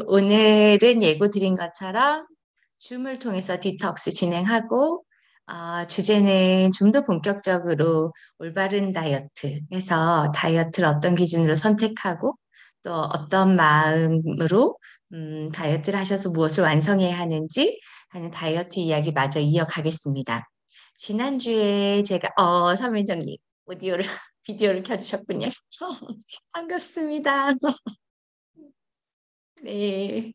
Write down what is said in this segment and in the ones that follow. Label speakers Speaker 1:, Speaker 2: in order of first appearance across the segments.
Speaker 1: 오늘은 예고 드린 것처럼 줌을 통해서 디톡스 진행하고, 주제는 좀 더 본격적으로 올바른 다이어트 해서 다이어트를 어떤 기준으로 선택하고 또 어떤 마음으로 다이어트를 하셔서 무엇을 완성해야 하는지 하는 다이어트 이야기 마저 이어가겠습니다. 지난주에 제가, 서민정님, 오디오를, 비디오를 켜주셨군요. 반갑습니다. 네.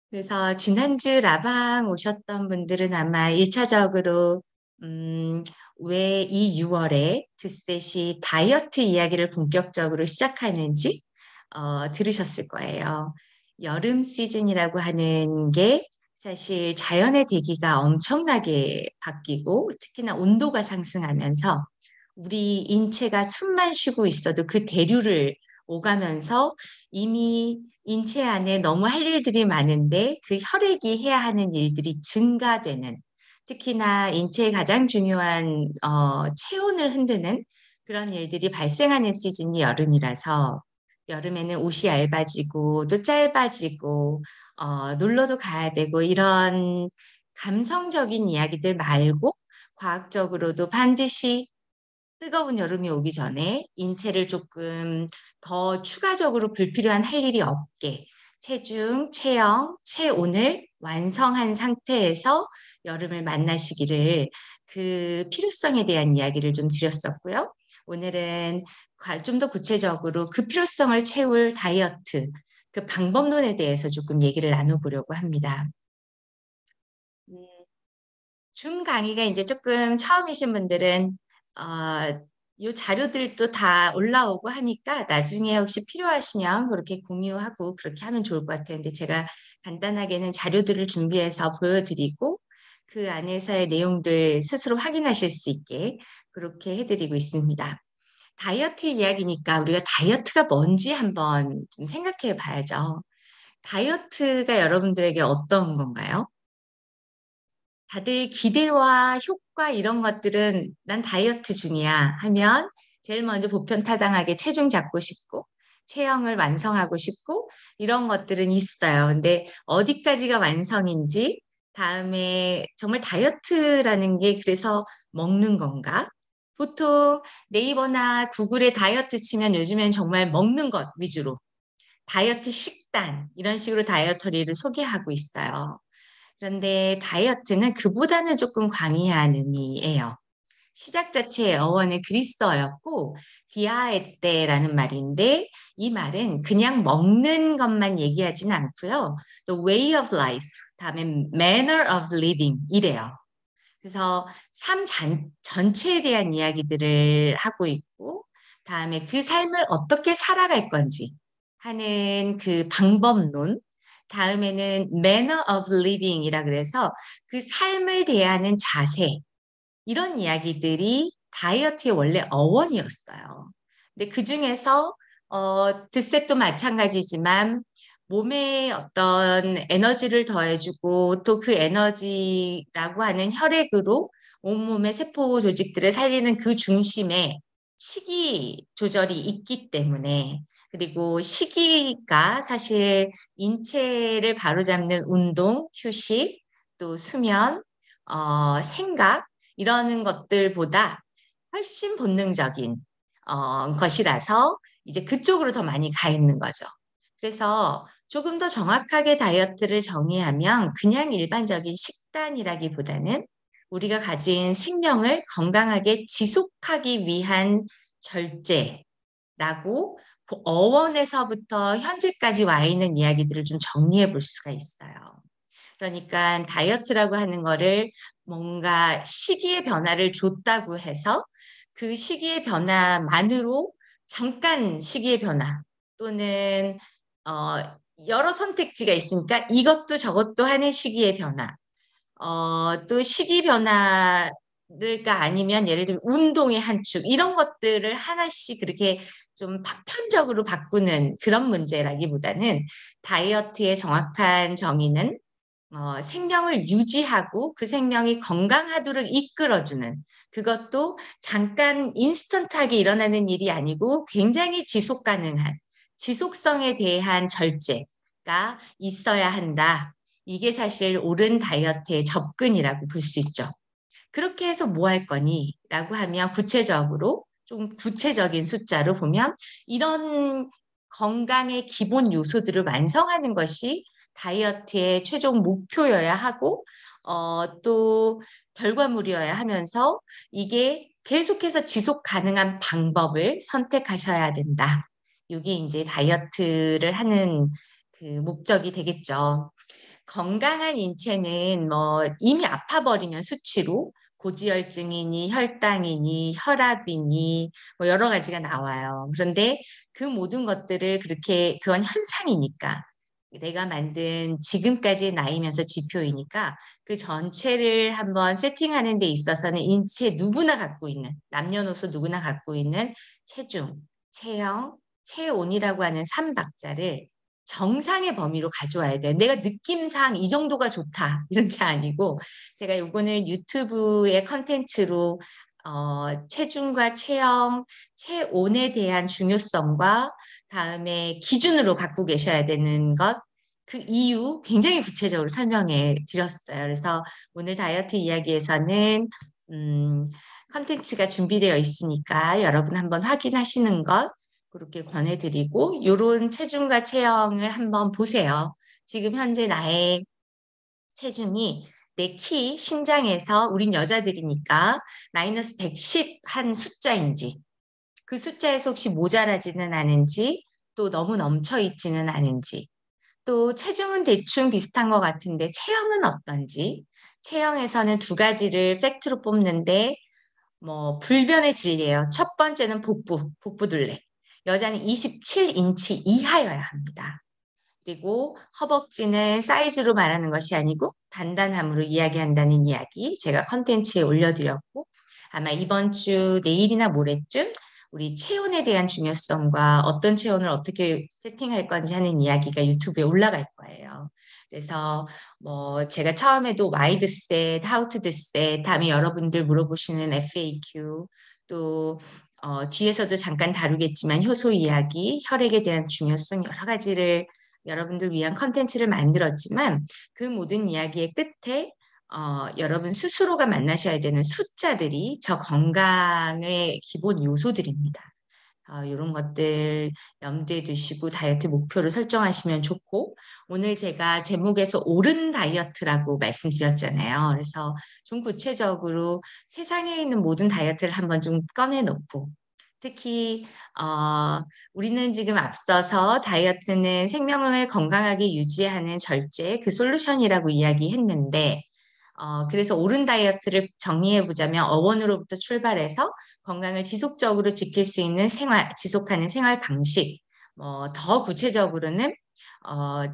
Speaker 1: 그래서 지난주 라방 오셨던 분들은 아마 1차적으로 왜 이 6월에 드셋이 다이어트 이야기를 본격적으로 시작하는지 들으셨을 거예요. 여름 시즌이라고 하는 게 사실 자연의 대기가 엄청나게 바뀌고 특히나 온도가 상승하면서 우리 인체가 숨만 쉬고 있어도 그 대류를 오가면서 이미 인체 안에 너무 할 일들이 많은데 그 혈액이 해야 하는 일들이 증가되는, 특히나 인체의 가장 중요한 체온을 흔드는 그런 일들이 발생하는 시즌이 여름이라서 여름에는 옷이 얇아지고 또 짧아지고 놀러도 가야 되고 이런 감성적인 이야기들 말고 과학적으로도 반드시 뜨거운 여름이 오기 전에 인체를 조금 더 추가적으로 불필요한 할 일이 없게 체중, 체형, 체온을 완성한 상태에서 여름을 만나시기를, 그 필요성에 대한 이야기를 좀 드렸었고요. 오늘은 좀 더 구체적으로 그 필요성을 채울 다이어트, 그 방법론에 대해서 조금 얘기를 나눠보려고 합니다. 음, 줌 강의가 이제 조금 처음이신 분들은 요 자료들도 다 올라오고 하니까 나중에 혹시 필요하시면 그렇게 공유하고 그렇게 하면 좋을 것 같아요. 근데 제가 간단하게는 자료들을 준비해서 보여드리고 그 안에서의 내용들 스스로 확인하실 수 있게 그렇게 해드리고 있습니다. 다이어트 이야기니까 우리가 다이어트가 뭔지 한번 좀 생각해 봐야죠. 다이어트가 여러분들에게 어떤 건가요? 다들 기대와 효과 이런 것들은 난 다이어트 중이야 하면 제일 먼저 보편타당하게 체중 잡고 싶고 체형을 완성하고 싶고 이런 것들은 있어요. 근데 어디까지가 완성인지, 다음에 정말 다이어트라는 게 그래서 먹는 건가? 보통 네이버나 구글에 다이어트 치면 요즘엔 정말 먹는 것 위주로 다이어트 식단 이런 식으로 다이어터리를 소개하고 있어요. 그런데 다이어트는 그보다는 조금 광의한 의미예요. 시작 자체의 어원은 그리스어였고 디아에떼라는 말인데 이 말은 그냥 먹는 것만 얘기하진 않고요. 또 way of life, 다음에 manner of living 이래요. 그래서 전체에 대한 이야기들을 하고 있고 다음에 그 삶을 어떻게 살아갈 건지 하는 그 방법론, 다음에는 manner of living이라 그래서 그 삶을 대하는 자세, 이런 이야기들이 다이어트의 원래 어원이었어요. 근데 그 중에서 드셋도 마찬가지지만 몸에 어떤 에너지를 더해주고 또 그 에너지라고 하는 혈액으로 온몸의 세포 조직들을 살리는 그 중심에 식이 조절이 있기 때문에, 그리고 식이가 사실 인체를 바로잡는 운동, 휴식, 또 수면, 생각 이러는 것들보다 훨씬 본능적인 것이라서 이제 그쪽으로 더 많이 가 있는 거죠. 그래서 조금 더 정확하게 다이어트를 정의하면 그냥 일반적인 식단이라기보다는 우리가 가진 생명을 건강하게 지속하기 위한 절제라고 그 어원에서부터 현재까지 와 있는 이야기들을 좀 정리해 볼 수가 있어요. 그러니까 다이어트라고 하는 거를 뭔가 시기의 변화를 줬다고 해서 그 시기의 변화만으로 잠깐 시기의 변화 또는 어, 여러 선택지가 있으니까 이것도 저것도 하는 시기의 변화, 또 시기 변화가 아니면 예를 들면 운동의 한 축 이런 것들을 하나씩 그렇게 좀 파편적으로 바꾸는 그런 문제라기보다는 다이어트의 정확한 정의는 생명을 유지하고 그 생명이 건강하도록 이끌어주는, 그것도 잠깐 인스턴트하게 일어나는 일이 아니고 굉장히 지속 가능한 지속성에 대한 절제, 있어야 한다. 이게 사실 옳은 다이어트의 접근이라고 볼 수 있죠. 그렇게 해서 뭐 할 거니? 라고 하면 구체적으로 좀 구체적인 숫자로 보면 이런 건강의 기본 요소들을 완성하는 것이 다이어트의 최종 목표여야 하고 또 결과물이어야 하면서 이게 계속해서 지속 가능한 방법을 선택하셔야 된다. 이게 이제 다이어트를 하는 그 목적이 되겠죠. 건강한 인체는 뭐 이미 아파버리면 수치로 고지혈증이니 혈당이니 혈압이니 뭐 여러 가지가 나와요. 그런데 그 모든 것들을 그렇게 그건 현상이니까 내가 만든 지금까지의 나이면서 지표이니까 그 전체를 한번 세팅하는 데 있어서는 인체 누구나 갖고 있는 남녀노소 누구나 갖고 있는 체중, 체형, 체온이라고 하는 3박자를 정상의 범위로 가져와야 돼요. 내가 느낌상 이 정도가 좋다 이런 게 아니고 제가 요거는 유튜브의 컨텐츠로 체중과 체형, 체온에 대한 중요성과 다음에 기준으로 갖고 계셔야 되는 것, 그 이유 굉장히 구체적으로 설명해 드렸어요. 그래서 오늘 다이어트 이야기에서는 컨텐츠가 준비되어 있으니까 여러분 한번 확인하시는 것 그렇게 권해드리고 이런 체중과 체형을 한번 보세요. 지금 현재 나의 체중이 내 키, 신장에서 우린 여자들이니까 마이너스 110 한 숫자인지 그 숫자에서 혹시 모자라지는 않은지 또 너무 넘쳐 있지는 않은지 또 체중은 대충 비슷한 것 같은데 체형은 어떤지 체형에서는 두 가지를 팩트로 뽑는데 뭐 불변의 진리예요. 첫 번째는 복부둘레. 여자는 27인치 이하여야 합니다. 그리고 허벅지는 사이즈로 말하는 것이 아니고 단단함으로 이야기한다는 이야기 제가 컨텐츠에 올려드렸고 아마 이번 주 내일이나 모레쯤 우리 체온에 대한 중요성과 어떤 체온을 어떻게 세팅할 건지 하는 이야기가 유튜브에 올라갈 거예요. 그래서 뭐 제가 처음에도 why the set, how to the set, 다음에 여러분들 물어보시는 FAQ 또 뒤에서도 잠깐 다루겠지만 효소 이야기, 혈액에 대한 중요성 여러 가지를 여러분들 위한 컨텐츠를 만들었지만 그 모든 이야기의 끝에 여러분 스스로가 만나셔야 되는 숫자들이 저 건강의 기본 요소들입니다. 이런 것들 염두에 두시고 다이어트 목표를 설정하시면 좋고 오늘 제가 제목에서 옳은 다이어트라고 말씀드렸잖아요. 그래서 좀 구체적으로 세상에 있는 모든 다이어트를 한번 좀 꺼내놓고 특히 우리는 지금 앞서서 다이어트는 생명을 건강하게 유지하는 절제 그 솔루션이라고 이야기했는데 그래서 옳은 다이어트를 정리해 보자면 어원으로부터 출발해서 건강을 지속적으로 지킬 수 있는 지속하는 생활 방식, 더 구체적으로는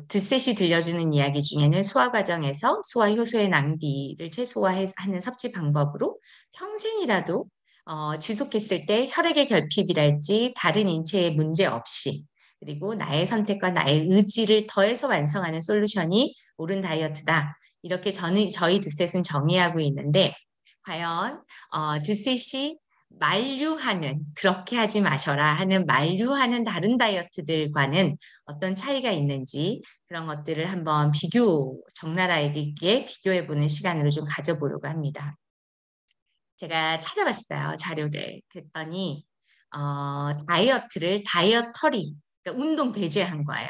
Speaker 1: 드셋이 들려주는 이야기 중에는 소화 과정에서 소화 효소의 낭비를 최소화하는 섭취 방법으로 평생이라도 지속했을 때 혈액의 결핍이랄지 다른 인체에 문제 없이 그리고 나의 선택과 나의 의지를 더해서 완성하는 솔루션이 옳은 다이어트다. 이렇게 저희 드셋은 정의하고 있는데 과연 드셋이 만류하는 그렇게 하지 마셔라 하는 만류하는 다른 다이어트들과는 어떤 차이가 있는지 그런 것들을 한번 적나라하게 비교해보는 시간으로 좀 가져보려고 합니다. 제가 찾아봤어요, 자료를. 그랬더니 다이어트를 다이어터리, 그러니까 운동 배제한 거예요.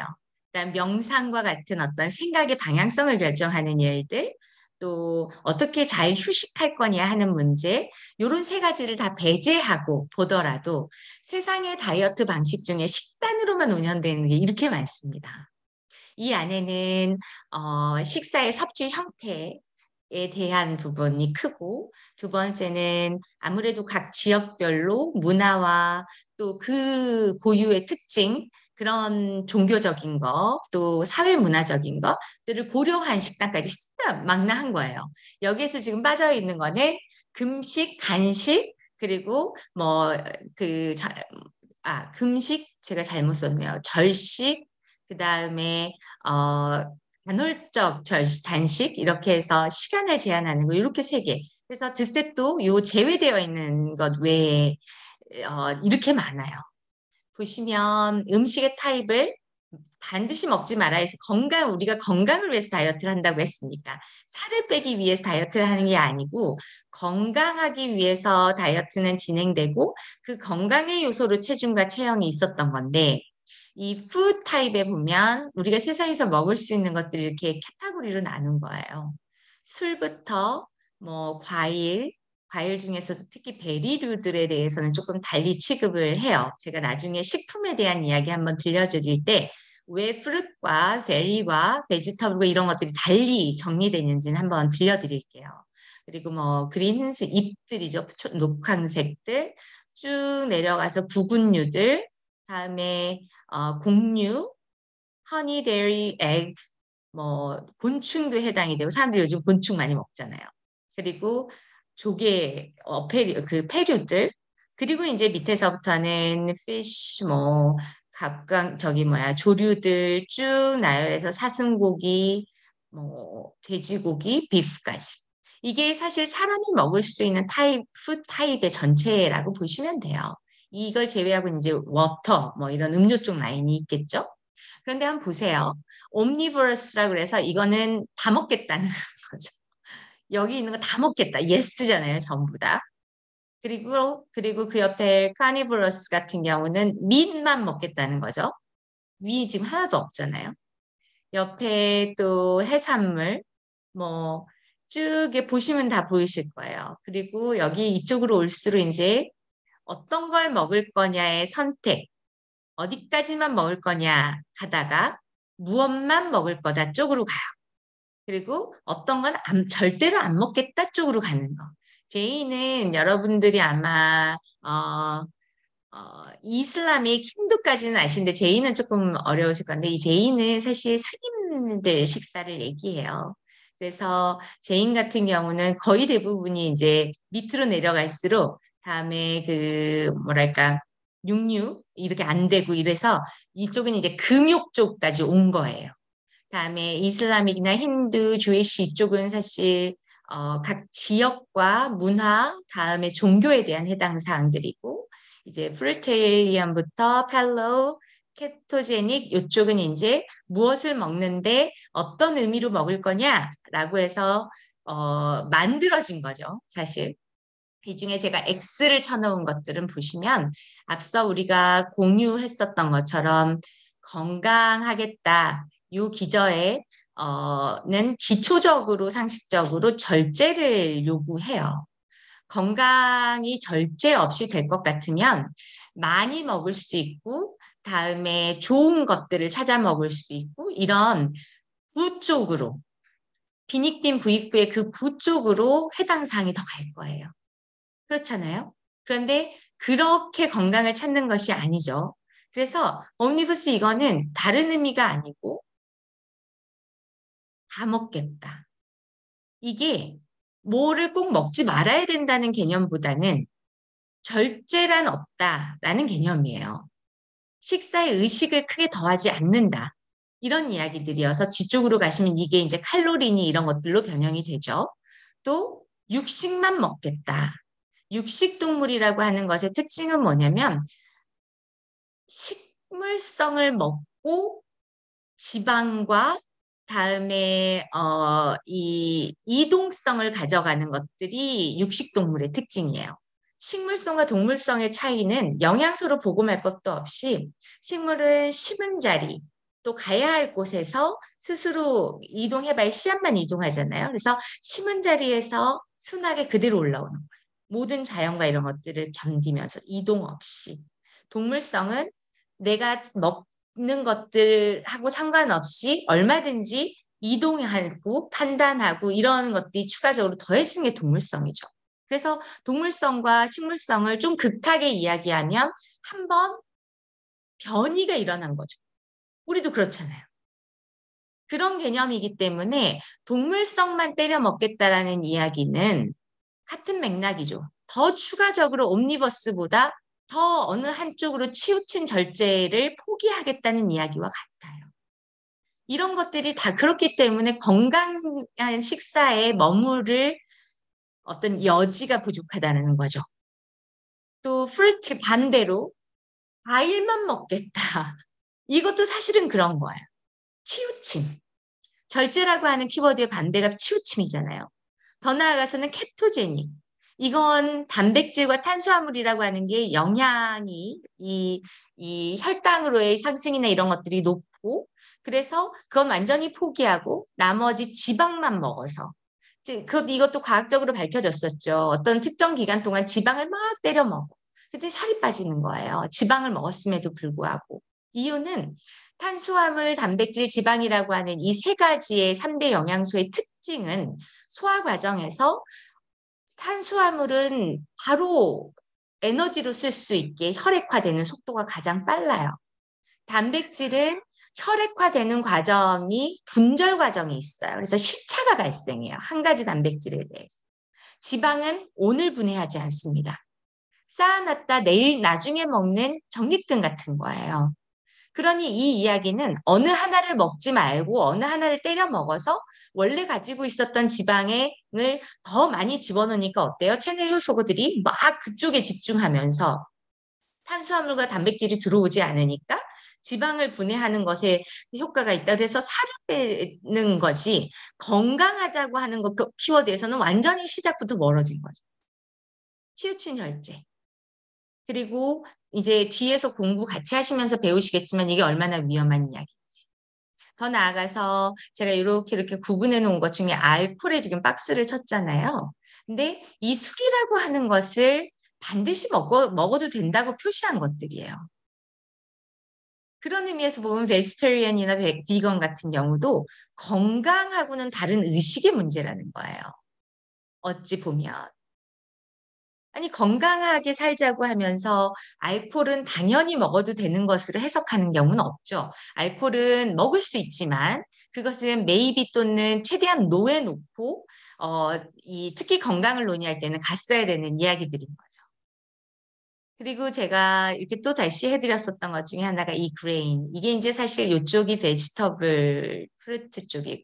Speaker 1: 그다음 명상과 같은 어떤 생각의 방향성을 결정하는 일들, 또 어떻게 잘 휴식할 거냐 하는 문제, 이런 세 가지를 다 배제하고 보더라도 세상의 다이어트 방식 중에 식단으로만 운영되는 게 이렇게 많습니다. 이 안에는 식사의 섭취 형태에 대한 부분이 크고 두 번째는 아무래도 각 지역별로 문화와 또 그 고유의 특징 그런 종교적인 거, 또 사회 문화적인 것들을 고려한 식단까지 싹 망라한 거예요. 여기에서 지금 빠져 있는 거는 금식, 간식, 그리고 금식 제가 잘못 썼네요. 절식, 그 다음에 간헐적 단식 이렇게 해서 시간을 제한하는 거 이렇게 세 개. 그래서 드셋도 요 제외되어 있는 것 외에 이렇게 많아요. 보시면 음식의 타입을 반드시 먹지 말아야 해서 우리가 건강을 위해서 다이어트를 한다고 했으니까 살을 빼기 위해서 다이어트를 하는 게 아니고 건강하기 위해서 다이어트는 진행되고 그 건강의 요소로 체중과 체형이 있었던 건데 이 푸드 타입에 보면 우리가 세상에서 먹을 수 있는 것들을 이렇게 카테고리로 나눈 거예요. 술부터 뭐 과일 중에서도 특히 베리류들에 대해서는 조금 달리 취급을 해요. 제가 나중에 식품에 대한 이야기 한번 들려드릴 때 왜 프루트과 베리와 베지터블과 이런 것들이 달리 정리되는지는 한번 들려드릴게요. 그리고 뭐 그린색 잎들이죠. 녹황색들 쭉 내려가서 구근류들 다음에 곡류, 허니, 데리, egg 뭐 곤충도 해당이 되고 사람들이 요즘 곤충 많이 먹잖아요. 그리고 조개, 페류들 그리고 이제 밑에서부터는 fish 뭐 각각 저기 뭐야 조류들 쭉 나열해서 사슴고기, 뭐 돼지고기, 비프까지. 이게 사실 사람이 먹을 수 있는 푸드 타입의 전체라고 보시면 돼요. 이걸 제외하고 이제 워터, 뭐 이런 음료 쪽 라인이 있겠죠? 그런데 한번 보세요. 옴니버러스라 그래서 이거는 다 먹겠다는 거죠. 여기 있는 거 다 먹겠다. 예스잖아요, 전부 다. 그리고 그 옆에 카니버러스 같은 경우는 민만 먹겠다는 거죠. 위 지금 하나도 없잖아요. 옆에 또 해산물, 뭐, 쭉 보시면 다 보이실 거예요. 그리고 여기 이쪽으로 올수록 이제 어떤 걸 먹을 거냐의 선택, 어디까지만 먹을 거냐 하다가 무엇만 먹을 거다 쪽으로 가요. 그리고 어떤 건 절대로 안 먹겠다 쪽으로 가는 거. 제이는 여러분들이 아마 이슬람의 힌두까지는 아시는데 제이는 조금 어려우실 건데 이 제이는 사실 스님들 식사를 얘기해요. 그래서 제인 같은 경우는 거의 대부분이 이제 밑으로 내려갈수록 다음에 그 뭐랄까 육류 이렇게 안 되고 이래서 이쪽은 이제 금욕 쪽까지 온 거예요. 다음에 이슬람이나 힌두, 주이시 이쪽은 사실 각 지역과 문화, 다음에 종교에 대한 해당 사항들이고 이제 프루테리안부터 팔로우, 케토제닉 이쪽은 이제 무엇을 먹는데 어떤 의미로 먹을 거냐라고 해서 만들어진 거죠, 사실. 이 중에 제가 X를 쳐놓은 것들은 보시면 앞서 우리가 공유했었던 것처럼 건강하겠다. 요 기저에 는 기초적으로 상식적으로 절제를 요구해요. 건강이 절제 없이 될 것 같으면 많이 먹을 수 있고 다음에 좋은 것들을 찾아 먹을 수 있고 이런 부 쪽으로 비닉딘 부익부의 그 부 쪽으로 해당 사항이 더 갈 거예요. 그렇잖아요. 그런데 그렇게 건강을 찾는 것이 아니죠. 그래서 옴니버스 이거는 다른 의미가 아니고 다 먹겠다. 이게 뭐를 꼭 먹지 말아야 된다는 개념보다는 절제란 없다라는 개념이에요. 식사에 의식을 크게 더하지 않는다. 이런 이야기들이어서 뒤쪽으로 가시면 이게 이제 칼로리니 이런 것들로 변형이 되죠. 또 육식만 먹겠다. 육식동물이라고 하는 것의 특징은 뭐냐면 식물성을 먹고 지방과 다음에 이 이동성을 가져가는 것들이 육식동물의 특징이에요. 식물성과 동물성의 차이는 영양소로 보고말 것도 없이 식물은 심은 자리 또 가야 할 곳에서 스스로 이동해봐야 씨앗만 이동하잖아요. 그래서 심은 자리에서 순하게 그대로 올라오는 거예요. 모든 자연과 이런 것들을 견디면서 이동 없이. 동물성은 내가 먹는 것들하고 상관없이 얼마든지 이동하고 판단하고 이런 것들이 추가적으로 더해진 게 동물성이죠. 그래서 동물성과 식물성을 좀 극하게 이야기하면 한번 변이가 일어난 거죠. 우리도 그렇잖아요. 그런 개념이기 때문에 동물성만 때려 먹겠다라는 이야기는 같은 맥락이죠. 더 추가적으로 옴니버스보다 더 어느 한쪽으로 치우친 절제를 포기하겠다는 이야기와 같아요. 이런 것들이 다 그렇기 때문에 건강한 식사에 머무를 어떤 여지가 부족하다는 거죠. 또 프루트 반대로 과일만 먹겠다. 이것도 사실은 그런 거예요. 치우침. 절제라고 하는 키워드의 반대가 치우침이잖아요. 더 나아가서는 케토제닉. 이건 단백질과 탄수화물이라고 하는 게 영양이 이 혈당으로의 상승이나 이런 것들이 높고 그래서 그건 완전히 포기하고 나머지 지방만 먹어서 이것도 과학적으로 밝혀졌었죠. 어떤 특정 기간 동안 지방을 막 때려 먹어. 그랬더니 살이 빠지는 거예요. 지방을 먹었음에도 불구하고. 이유는 탄수화물, 단백질, 지방이라고 하는 이 세 가지의 3대 영양소의 특징은 소화 과정에서 탄수화물은 바로 에너지로 쓸 수 있게 혈액화되는 속도가 가장 빨라요. 단백질은 혈액화되는 과정이 분절 과정이 있어요. 그래서 시차가 발생해요. 한 가지 단백질에 대해서. 지방은 오늘 분해하지 않습니다. 쌓아놨다 내일 나중에 먹는 적립등 같은 거예요. 그러니 이 이야기는 어느 하나를 먹지 말고 어느 하나를 때려 먹어서 원래 가지고 있었던 지방을 더 많이 집어넣으니까 어때요? 체내 효소들이 막 그쪽에 집중하면서 탄수화물과 단백질이 들어오지 않으니까 지방을 분해하는 것에 효과가 있다. 그래서 살을 빼는 것이 건강하자고 하는 것 키워드에서는 완전히 시작부터 멀어진 거죠. 치우친 혈제. 그리고 이제 뒤에서 공부 같이 하시면서 배우시겠지만 이게 얼마나 위험한 이야기인지. 더 나아가서 제가 이렇게 구분해 놓은 것 중에 알코올에 지금 박스를 쳤잖아요. 근데 이 술이라고 하는 것을 반드시 먹어도 된다고 표시한 것들이에요. 그런 의미에서 보면 베지터리언이나 비건 같은 경우도 건강하고는 다른 의식의 문제라는 거예요. 어찌 보면. 아니, 건강하게 살자고 하면서 알코올은 당연히 먹어도 되는 것으로 해석하는 경우는 없죠. 알코올은 먹을 수 있지만 그것은 maybe 또는 최대한 노해놓고, 특히 건강을 논의할 때는 갔어야 되는 이야기들인 거죠. 그리고 제가 이렇게 또 다시 해드렸었던 것 중에 하나가 이 그레인. 이게 이제 사실 이쪽이 베지터블 프루트 쪽이고,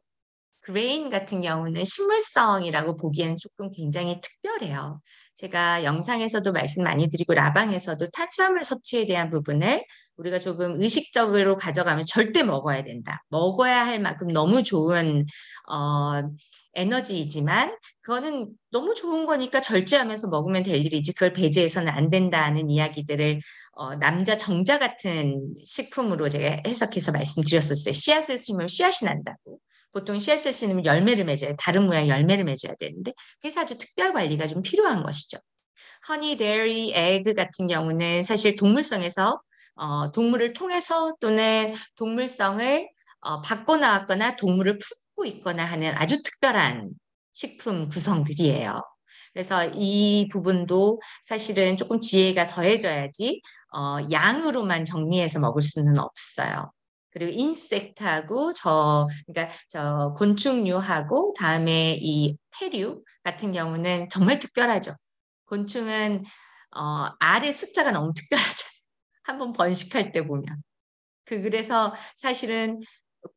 Speaker 1: 그레인 같은 경우는 식물성이라고 보기에는 조금 굉장히 특별해요. 제가 영상에서도 말씀 많이 드리고 라방에서도 탄수화물 섭취에 대한 부분을 우리가 조금 의식적으로 가져가면 절대 먹어야 된다. 먹어야 할 만큼 너무 좋은 어, 에너지이지만 그거는 너무 좋은 거니까 절제하면서 먹으면 될 일이지 그걸 배제해서는 안 된다는 이야기들을 남자 정자 같은 식품으로 제가 해석해서 말씀드렸었어요. 씨앗을 심으면 씨앗이 난다고. 보통 씨앗을 심으면 열매를 맺어야 다른 모양의 열매를 맺어야 되는데 그래서 아주 특별 관리가 좀 필요한 것이죠. 허니, 데어리, 에그 같은 경우는 사실 동물성에서 동물을 통해서 또는 동물성을 바꿔나왔거나 동물을 품고 있거나 하는 아주 특별한 식품 구성들이에요. 그래서 이 부분도 사실은 조금 지혜가 더해져야지 양으로만 정리해서 먹을 수는 없어요. 그리고 인섹트하고 그러니까 저 곤충류하고 다음에 이 페류 같은 경우는 정말 특별하죠. 곤충은 알의 숫자가 너무 특별하잖아요. 한번 번식할 때 보면. 그래서 사실은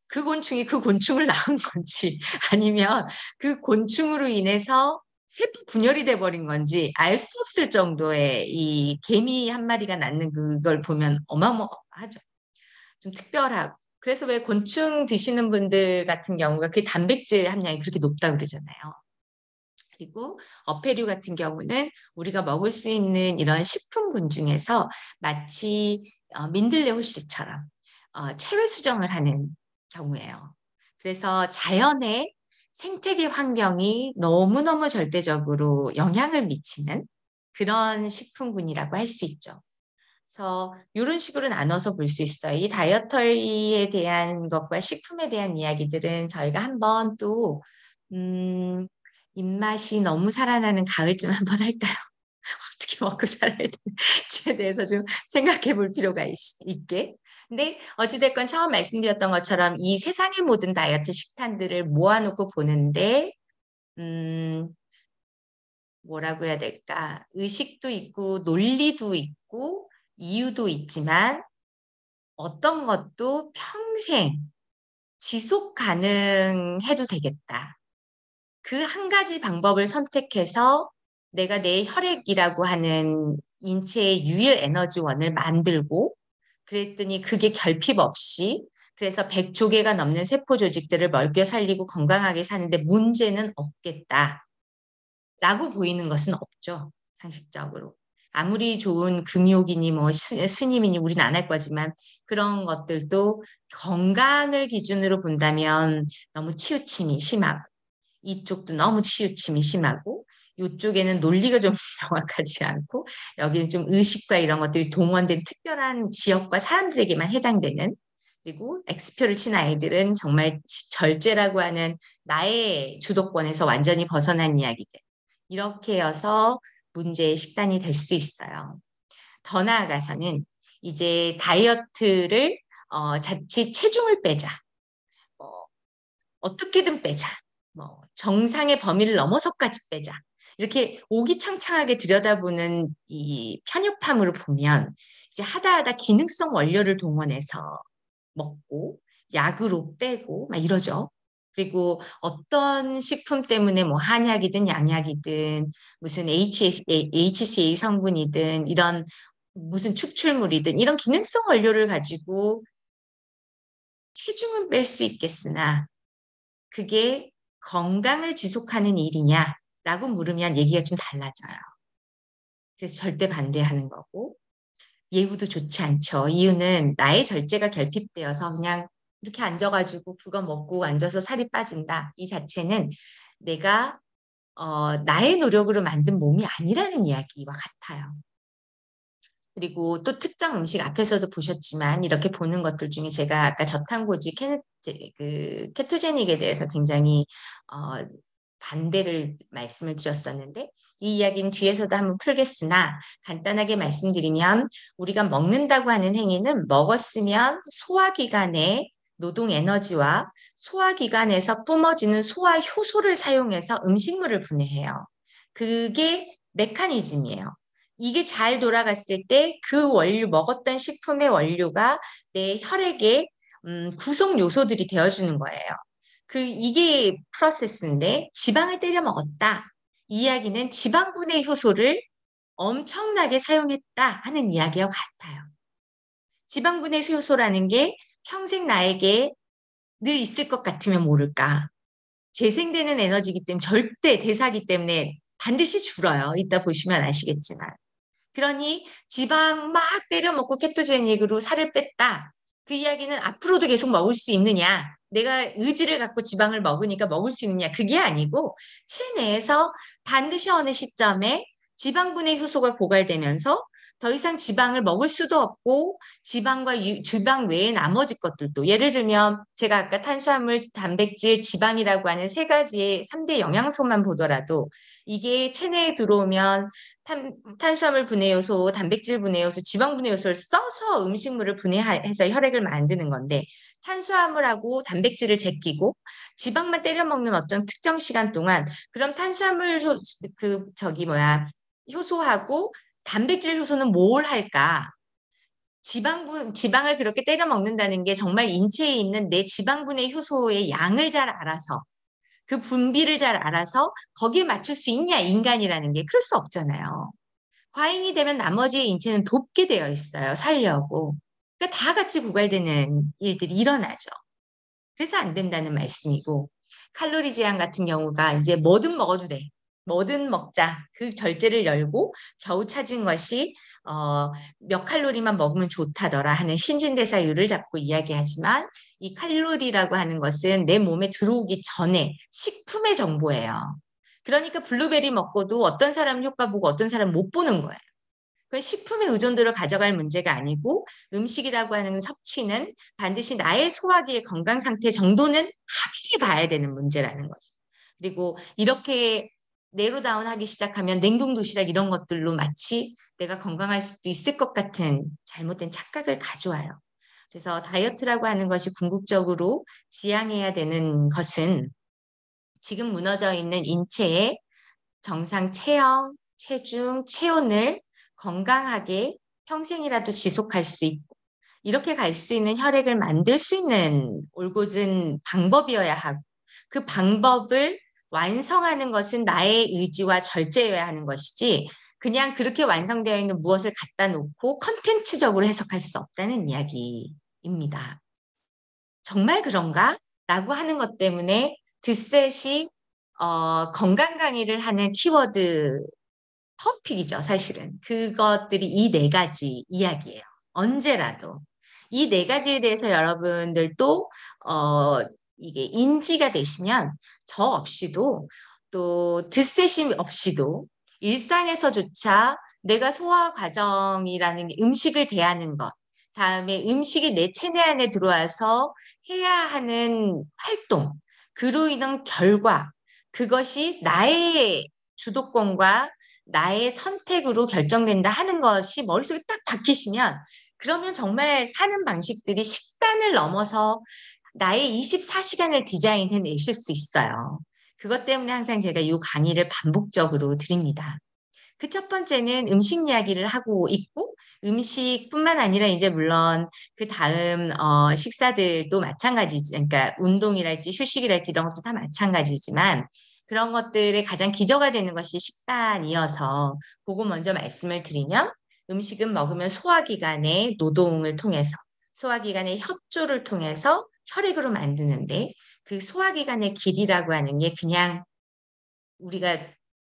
Speaker 1: 그 곤충이 그 곤충을 낳은 건지 아니면 그 곤충으로 인해서 세포 분열이 돼 버린 건지 알 수 없을 정도의 이 개미 한 마리가 낳는 그걸 보면 어마어마하죠. 좀 특별하고. 그래서 왜 곤충 드시는 분들 같은 경우가 그 단백질 함량이 그렇게 높다고 그러잖아요. 그리고 어패류 같은 경우는 우리가 먹을 수 있는 이런 식품군 중에서 마치 민들레 홀씨처럼 체외 수정을 하는 경우예요. 그래서 자연의 생태계 환경이 너무너무 절대적으로 영향을 미치는 그런 식품군이라고 할 수 있죠. 그래서 이런 식으로 나눠서 볼 수 있어요. 이 다이어터리에 대한 것과 식품에 대한 이야기들은 저희가 한번 또 입맛이 너무 살아나는 가을쯤 한번 할까요? 어떻게 먹고 살아야 되는지에 대해서 좀 생각해 볼 필요가 있게. 근데 어찌됐건 처음 말씀드렸던 것처럼 이 세상의 모든 다이어트 식단들을 모아놓고 보는데, 뭐라고 해야 될까? 의식도 있고, 논리도 있고, 이유도 있지만, 어떤 것도 평생 지속 가능해도 되겠다. 그 한 가지 방법을 선택해서 내가 내 혈액이라고 하는 인체의 유일 에너지원을 만들고 그랬더니 그게 결핍 없이 그래서 100조 개가 넘는 세포 조직들을 먹여 살리고 건강하게 사는데 문제는 없겠다. 라고 보이는 것은 없죠. 상식적으로. 아무리 좋은 금욕이니 뭐 스님이니 우리는 안 할 거지만 그런 것들도 건강을 기준으로 본다면 너무 치우침이 심하고 이쪽도 너무 치우침이 심하고 이쪽에는 논리가 좀 명확하지 않고 여기는 좀 의식과 이런 것들이 동원된 특별한 지역과 사람들에게만 해당되는 그리고 X표를 친 아이들은 정말 절제라고 하는 나의 주도권에서 완전히 벗어난 이야기들. 이렇게 해서 문제의 식단이 될 수 있어요. 더 나아가서는 이제 다이어트를 자칫 체중을 빼자. 어, 어떻게든 빼자. 뭐 정상의 범위를 넘어서까지 빼자. 이렇게 오기창창하게 들여다보는 이 편협함으로 보면 이제 하다 기능성 원료를 동원해서 먹고 약으로 빼고 막 이러죠. 그리고 어떤 식품 때문에 뭐 한약이든 양약이든 무슨 HCA 성분이든 이런 무슨 축출물이든 이런 기능성 원료를 가지고 체중은 뺄 수 있겠으나 그게 건강을 지속하는 일이냐라고 물으면 얘기가 좀 달라져요. 그래서 절대 반대하는 거고 예후도 좋지 않죠. 이유는 나의 절제가 결핍되어서 그냥 이렇게 앉아가지고 그거 먹고 앉아서 살이 빠진다. 이 자체는 내가 나의 노력으로 만든 몸이 아니라는 이야기와 같아요. 그리고 또 특정 음식 앞에서도 보셨지만 이렇게 보는 것들 중에 제가 아까 저탄고지 케토제닉에 대해서 굉장히 어, 반대를 말씀을 드렸었는데 이 이야기는 뒤에서도 한번 풀겠으나 간단하게 말씀드리면 우리가 먹는다고 하는 행위는 먹었으면 소화기관의 노동 에너지와 소화기관에서 뿜어지는 소화 효소를 사용해서 음식물을 분해해요. 그게 메커니즘이에요. 이게 잘 돌아갔을 때 그 원료, 먹었던 식품의 원료가 내 혈액의 구성 요소들이 되어주는 거예요. 이게 프로세스인데 지방을 때려 먹었다. 이 이야기는 지방분해 효소를 엄청나게 사용했다 하는 이야기와 같아요. 지방분해 효소라는 게 평생 나에게 늘 있을 것 같으면 모를까. 재생되는 에너지이기 때문에 절대 대사기 때문에 반드시 줄어요. 이따 보시면 아시겠지만. 그러니 지방 막 때려 먹고 케토제닉으로 살을 뺐다. 그 이야기는 앞으로도 계속 먹을 수 있느냐? 내가 의지를 갖고 지방을 먹으니까 먹을 수 있느냐? 그게 아니고 체내에서 반드시 어느 시점에 지방분해 효소가 고갈되면서 더 이상 지방을 먹을 수도 없고 지방과 지방 외에 나머지 것들도 예를 들면 제가 아까 탄수화물, 단백질, 지방이라고 하는 세 가지의 3대 영양소만 보더라도 이게 체내에 들어오면 탄수화물 분해 요소, 단백질 분해 요소, 지방 분해 요소를 써서 음식물을 분해해서 혈액을 만드는 건데 탄수화물하고 단백질을 제끼고 지방만 때려 먹는 어떤 특정 시간 동안 그럼 탄수화물 효소하고 단백질 효소는 뭘 할까? 지방을 그렇게 때려 먹는다는 게 정말 인체에 있는 내 지방분해 효소의 양을 잘 알아서 그 분비를 잘 알아서 거기에 맞출 수 있냐, 인간이라는 게. 그럴 수 없잖아요. 과잉이 되면 나머지의 인체는 돕게 되어 있어요. 살려고. 그러니까 다 같이 고갈되는 일들이 일어나죠. 그래서 안 된다는 말씀이고, 칼로리 제한 같은 경우가 이제 뭐든 먹어도 돼. 뭐든 먹자. 그 절제를 열고 겨우 찾은 것이 몇 칼로리만 먹으면 좋다더라 하는 신진대사율을 잡고 이야기하지만 이 칼로리라고 하는 것은 내 몸에 들어오기 전에 식품의 정보예요. 그러니까 블루베리 먹고도 어떤 사람은 효과 보고 어떤 사람은 못 보는 거예요. 그 식품의 의존도를 가져갈 문제가 아니고 음식이라고 하는 섭취는 반드시 나의 소화기의 건강 상태 정도는 합의를 봐야 되는 문제라는 거죠. 그리고 이렇게 내로다운 하기 시작하면 냉동 도시락 이런 것들로 마치 내가 건강할 수도 있을 것 같은 잘못된 착각을 가져와요. 그래서 다이어트라고 하는 것이 궁극적으로 지향해야 되는 것은 지금 무너져 있는 인체의 정상 체형, 체중, 체온을 건강하게 평생이라도 지속할 수 있고 이렇게 갈 수 있는 혈액을 만들 수 있는 올곧은 방법이어야 하고 그 방법을 완성하는 것은 나의 의지와 절제여야 하는 것이지 그냥 그렇게 완성되어 있는 무엇을 갖다 놓고 컨텐츠적으로 해석할 수 없다는 이야기입니다. 정말 그런가? 라고 하는 것 때문에 드셋이 건강 강의를 하는 키워드 토픽이죠, 사실은. 그것들이 이 네 가지 이야기예요. 언제라도. 이 네 가지에 대해서 여러분들도, 이게 인지가 되시면 저 없이도 또 드세심 없이도 일상에서조차 내가 소화 과정이라는 게 음식을 대하는 것, 다음에 음식이 내 체내 안에 들어와서 해야 하는 활동, 그로 인한 결과, 그것이 나의 주도권과 나의 선택으로 결정된다 하는 것이 머릿속에 딱 박히시면 그러면 정말 사는 방식들이 식단을 넘어서 나의 24시간을 디자인해 내실 수 있어요. 그것 때문에 항상 제가 이 강의를 반복적으로 드립니다. 그 첫 번째는 음식 이야기를 하고 있고 음식뿐만 아니라 이제 물론 그 다음 식사들도 마찬가지지. 그러니까 운동이랄지 휴식이랄지 이런 것도 다 마찬가지지만 그런 것들의 가장 기저가 되는 것이 식단이어서 그거 먼저 말씀을 드리면 음식은 먹으면 소화기관의 노동을 통해서 소화기관의 협조를 통해서 혈액으로 만드는데 그 소화기관의 길이라고 하는 게 그냥 우리가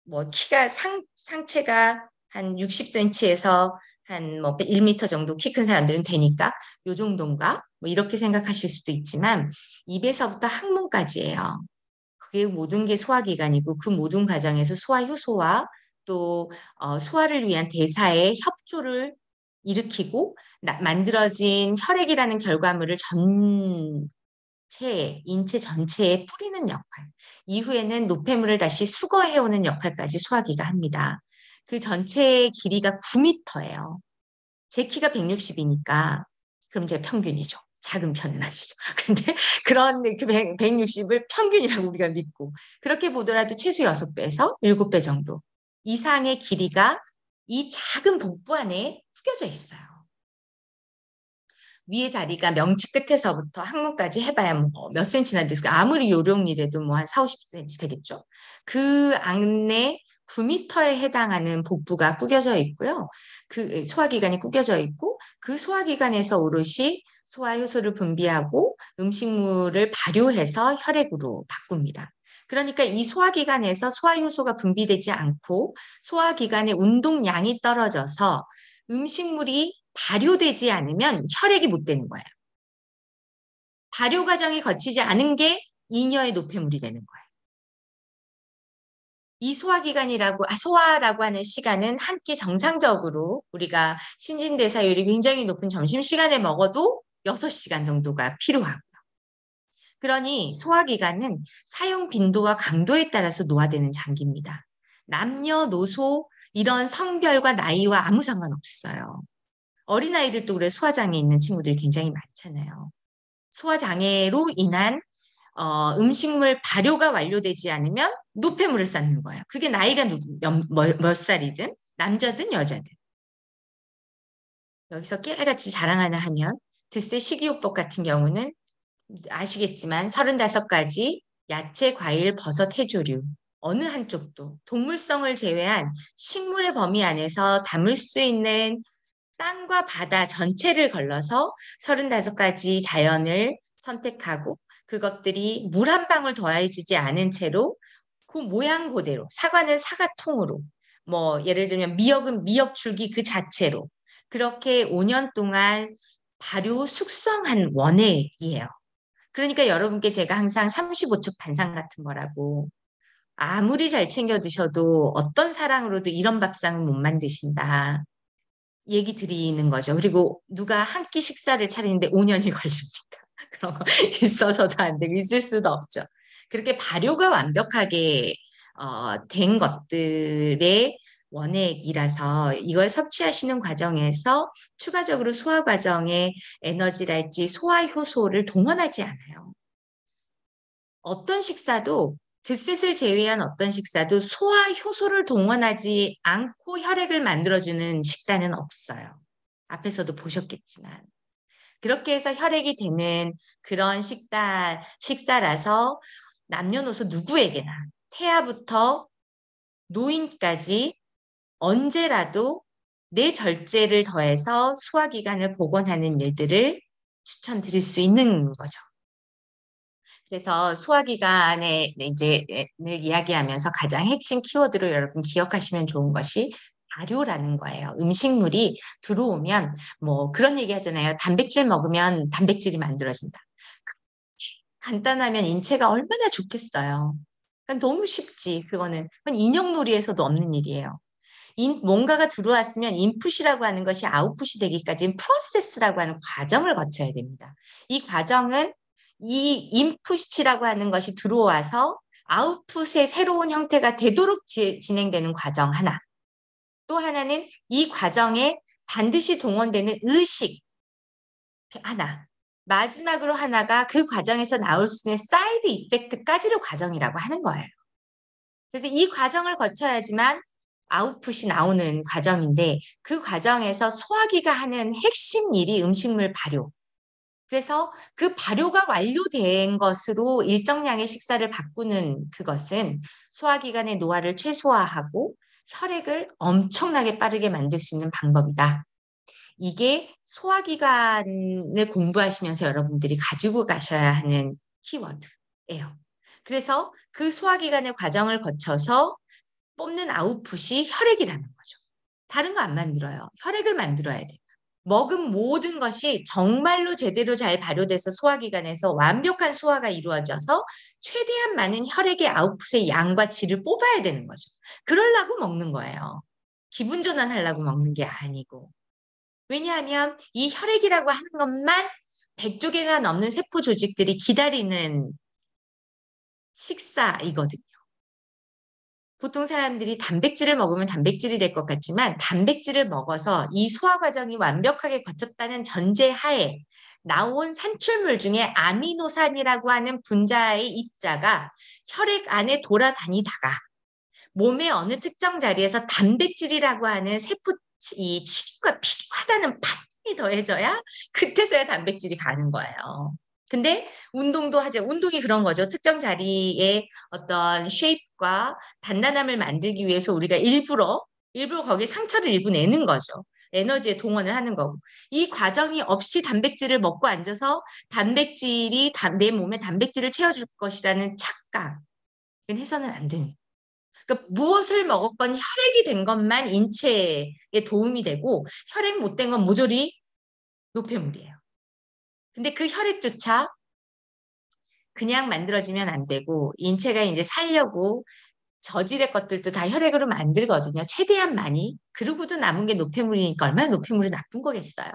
Speaker 1: 뭐 키가 상체가 한 60cm에서 한 뭐 1m 정도 키 큰 사람들은 되니까 요 정도인가? 뭐 이렇게 생각하실 수도 있지만 입에서부터 항문까지예요. 그게 모든 게 소화기관이고 그 모든 과정에서 소화효소와 또 소화를 위한 대사의 협조를 일으키고 만들어진 혈액이라는 결과물을 인체 전체에 뿌리는 역할. 이후에는 노폐물을 다시 수거해오는 역할까지 소화기가 합니다. 그 전체의 길이가 9m예요. 제 키가 160이니까 그럼 제 평균이죠. 작은 편은 아니죠. 근데 그런 그 160을 평균이라고 우리가 믿고 그렇게 보더라도 최소 6배에서 7배 정도 이상의 길이가 이 작은 복부 안에 구겨져 있어요. 위에 자리가 명치 끝에서부터 항문까지 해봐야 뭐 몇 센치나 됐을까? 아무리 요령이라도 뭐 한 4, 50cm 되겠죠. 그 안에 9m에 해당하는 복부가 구겨져 있고요. 그 소화기관이 구겨져 있고 그 소화기관에서 오롯이 소화효소를 분비하고 음식물을 발효해서 혈액으로 바꿉니다. 그러니까 이 소화기관에서 소화효소가 분비되지 않고 소화기관의 운동량이 떨어져서 음식물이 발효되지 않으면 혈액이 못 되는 거예요. 발효 과정이 거치지 않은 게 잉여의 노폐물이 되는 거예요. 이 소화라고 하는 시간은 한 끼 정상적으로 우리가 신진대사율이 굉장히 높은 점심시간에 먹어도 6시간 정도가 필요하고요. 그러니 소화기관은 사용 빈도와 강도에 따라서 노화되는 장기입니다. 남녀노소 이런 성별과 나이와 아무 상관없어요. 어린아이들도 그래 소화장애 있는 친구들이 굉장히 많잖아요. 소화장애로 인한 음식물 발효가 완료되지 않으면 노폐물을 쌓는 거예요. 그게 나이가 몇 살이든 남자든 여자든. 여기서 깨알같이 자랑 하나 하면 드세 식이요법 같은 경우는 아시겠지만 35가지 야채, 과일, 버섯, 해조류 어느 한쪽도 동물성을 제외한 식물의 범위 안에서 담을 수 있는 땅과 바다 전체를 걸러서 35가지 자연을 선택하고 그것들이 물 한 방울 더해지지 않은 채로 그 모양 그대로 사과는 사과통으로 뭐 예를 들면 미역은 미역 줄기 그 자체로 그렇게 5년 동안 발효 숙성한 원액이에요. 그러니까 여러분께 제가 항상 35첩 반상 같은 거라고 아무리 잘 챙겨 드셔도 어떤 사랑으로도 이런 밥상은 못 만드신다. 얘기 드리는 거죠. 그리고 누가 한 끼 식사를 차리는데 5년이 걸립니다. 그런 거 있어서도 안 되고 있을 수도 없죠. 그렇게 발효가 완벽하게 된 것들의 원액이라서 이걸 섭취하시는 과정에서 추가적으로 소화 과정에 에너지랄지 소화 효소를 동원하지 않아요. 어떤 식사도 드셋을 제외한 어떤 식사도 소화 효소를 동원하지 않고 혈액을 만들어주는 식단은 없어요. 앞에서도 보셨겠지만. 그렇게 해서 혈액이 되는 그런 식사라서 남녀노소 누구에게나 태아부터 노인까지 언제라도 내 절제를 더해서 소화기관을 복원하는 일들을 추천드릴 수 있는 거죠. 그래서 소화기관에 이제 늘 이야기하면서 가장 핵심 키워드로 여러분 기억하시면 좋은 것이 발효라는 거예요. 음식물이 들어오면 뭐 그런 얘기 하잖아요. 단백질 먹으면 단백질이 만들어진다. 간단하면 인체가 얼마나 좋겠어요. 너무 쉽지. 그건 인형놀이에서도 없는 일이에요. 뭔가가 들어왔으면 인풋이라고 하는 것이 아웃풋이 되기까지는 프로세스라고 하는 과정을 거쳐야 됩니다. 이 과정은 이 인풋이라고 하는 것이 들어와서 아웃풋의 새로운 형태가 되도록 진행되는 과정 하나. 또 하나는 이 과정에 반드시 동원되는 의식 하나. 마지막으로 하나가 그 과정에서 나올 수 있는 사이드 이펙트까지를 과정이라고 하는 거예요. 그래서 이 과정을 거쳐야지만 아웃풋이 나오는 과정인데 그 과정에서 소화기가 하는 핵심 일이 음식물 발효. 그래서 그 발효가 완료된 것으로 일정량의 식사를 바꾸는 그것은 소화기관의 노화를 최소화하고 혈액을 엄청나게 빠르게 만들 수 있는 방법이다. 이게 소화기관을 공부하시면서 여러분들이 가지고 가셔야 하는 키워드예요. 그래서 그 소화기관의 과정을 거쳐서 뽑는 아웃풋이 혈액이라는 거죠. 다른 거 안 만들어요. 혈액을 만들어야 돼요. 먹은 모든 것이 정말로 제대로 잘 발효돼서 소화기관에서 완벽한 소화가 이루어져서 최대한 많은 혈액의 아웃풋의 양과 질을 뽑아야 되는 거죠. 그러려고 먹는 거예요. 기분 전환하려고 먹는 게 아니고. 왜냐하면 이 혈액이라고 하는 것만 100조 개가 넘는 세포 조직들이 기다리는 식사이거든요. 보통 사람들이 단백질을 먹으면 단백질이 될 것 같지만 단백질을 먹어서 이 소화 과정이 완벽하게 거쳤다는 전제하에 나온 산출물 중에 아미노산이라고 하는 분자의 입자가 혈액 안에 돌아다니다가 몸의 어느 특정 자리에서 단백질이라고 하는 세포 이 치료가 필요하다는 판단이 더해져야 그때서야 단백질이 가는 거예요. 근데 운동도 하죠. 운동이 그런 거죠. 특정 자리에 어떤 쉐입과 단단함을 만들기 위해서 우리가 일부러 거기에 상처를 일부 내는 거죠. 에너지에 동원을 하는 거고. 이 과정이 없이 단백질을 먹고 앉아서 단백질이 내 몸에 단백질을 채워줄 것이라는 착각은 해서는 안 되는 거예요. 그러니까 무엇을 먹었건 혈액이 된 것만 인체에 도움이 되고 혈액 못 된 건 모조리 노폐물이에요. 근데 그 혈액조차 그냥 만들어지면 안 되고 인체가 이제 살려고 저질의 것들도 다 혈액으로 만들거든요. 최대한 많이. 그러고도 남은 게 노폐물이니까 얼마나 노폐물이 나쁜 거겠어요.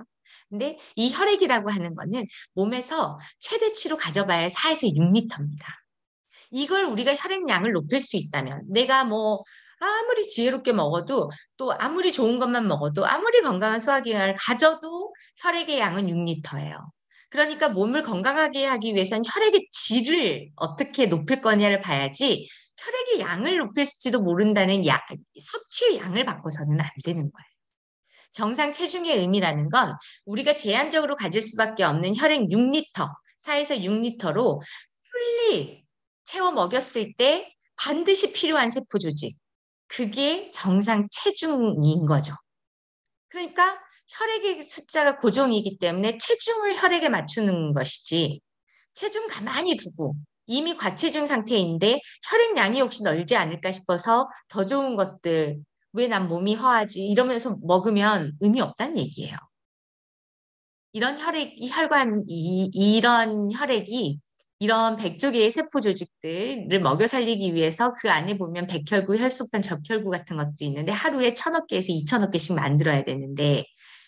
Speaker 1: 근데 이 혈액이라고 하는 거는 몸에서 최대치로 가져봐야 4에서 6리터입니다. 이걸 우리가 혈액량을 높일 수 있다면 내가 뭐 아무리 지혜롭게 먹어도 또 아무리 좋은 것만 먹어도 아무리 건강한 소화기관을 가져도 혈액의 양은 6리터예요. 그러니까 몸을 건강하게 하기 위해서는 혈액의 질을 어떻게 높일 거냐를 봐야지 혈액의 양을 높일지도 모른다는 섭취의 양을 바꿔서는 안 되는 거예요. 정상 체중의 의미라는 건 우리가 제한적으로 가질 수밖에 없는 혈액 6리터, 4에서 6리터로 풀리 채워 먹였을 때 반드시 필요한 세포 조직. 그게 정상 체중인 거죠. 그러니까 혈액의 숫자가 고정이기 때문에 체중을 혈액에 맞추는 것이지 체중 가만히 두고 이미 과체중 상태인데 혈액량이 혹시 넓지 않을까 싶어서 더 좋은 것들 왜 난 몸이 허하지 이러면서 먹으면 의미 없다는 얘기예요. 이런 이런 혈액이 이런 100조 개의 세포 조직들을 먹여 살리기 위해서 그 안에 보면 백혈구, 혈소판, 적혈구 같은 것들이 있는데 하루에 1,000억 개에서 2,000억 개씩 만들어야 되는데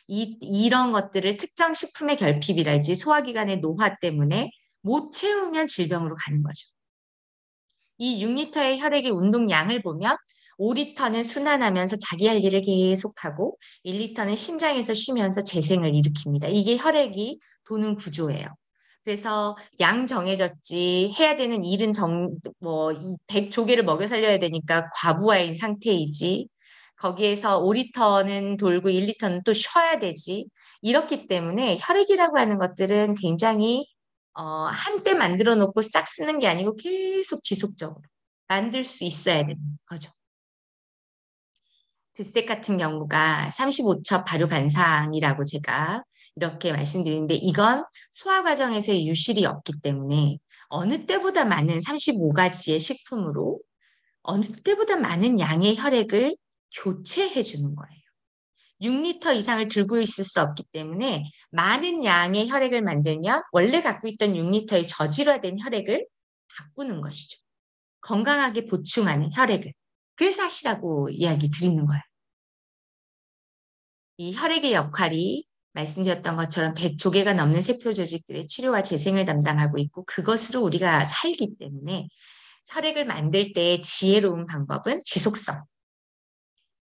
Speaker 1: 이런 것들을 특정 식품의 결핍이랄지 소화기관의 노화 때문에 못 채우면 질병으로 가는 거죠. 이 6리터의 혈액의 운동량을 보면 5리터는 순환하면서 자기 할 일을 계속하고 1리터는 심장에서 쉬면서 재생을 일으킵니다. 이게 혈액이 도는 구조예요. 그래서 양 정해졌지 해야 되는 일은 100조개를 먹여 살려야 되니까 과부하인 상태이지 거기에서 5리터는 돌고 1리터는 또 쉬어야 되지 이렇기 때문에 혈액이라고 하는 것들은 굉장히 한때 만들어 놓고 싹 쓰는 게 아니고 계속 지속적으로 만들 수 있어야 되는 거죠. 드셋 같은 경우가 35첩 발효 반상이라고 제가 이렇게 말씀드리는데 이건 소화 과정에서의 유실이 없기 때문에 어느 때보다 많은 35가지의 식품으로 어느 때보다 많은 양의 혈액을 교체해 주는 거예요. 6리터 이상을 들고 있을 수 없기 때문에 많은 양의 혈액을 만들면 원래 갖고 있던 6리터의 저질화된 혈액을 바꾸는 것이죠. 건강하게 보충하는 혈액을. 그래서 하시라고 이야기 드리는 거예요. 이 혈액의 역할이 말씀드렸던 것처럼 100조 개가 넘는 세포 조직들의 치료와 재생을 담당하고 있고 그것으로 우리가 살기 때문에 혈액을 만들 때의 지혜로운 방법은 지속성.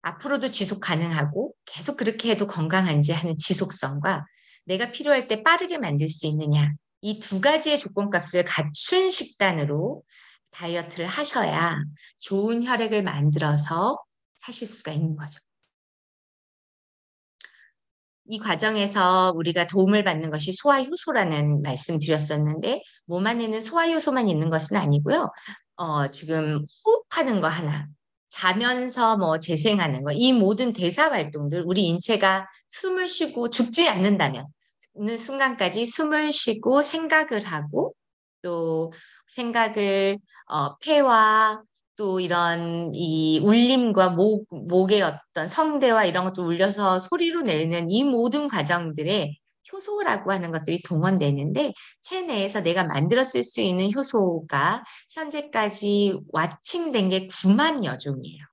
Speaker 1: 앞으로도 지속 가능하고 계속 그렇게 해도 건강한지 하는 지속성과 내가 필요할 때 빠르게 만들 수 있느냐. 이 두 가지의 조건값을 갖춘 식단으로 다이어트를 하셔야 좋은 혈액을 만들어서 사실 수가 있는 거죠. 이 과정에서 우리가 도움을 받는 것이 소화효소라는 말씀 드렸었는데 몸 안에는 소화효소만 있는 것은 아니고요. 지금 호흡하는 거 하나, 자면서 뭐 재생하는 거, 이 모든 대사 활동들 우리 인체가 숨을 쉬고 죽지 않는다면 는 순간까지 숨을 쉬고 생각을 하고 또 생각을 폐와 또 이런 이 울림과 목의 어떤 성대와 이런 것도 울려서 소리로 내는 이 모든 과정들에 효소라고 하는 것들이 동원되는데 체내에서 내가 만들어 쓸 수 있는 효소가 현재까지 와칭된 게 9만여 종이에요.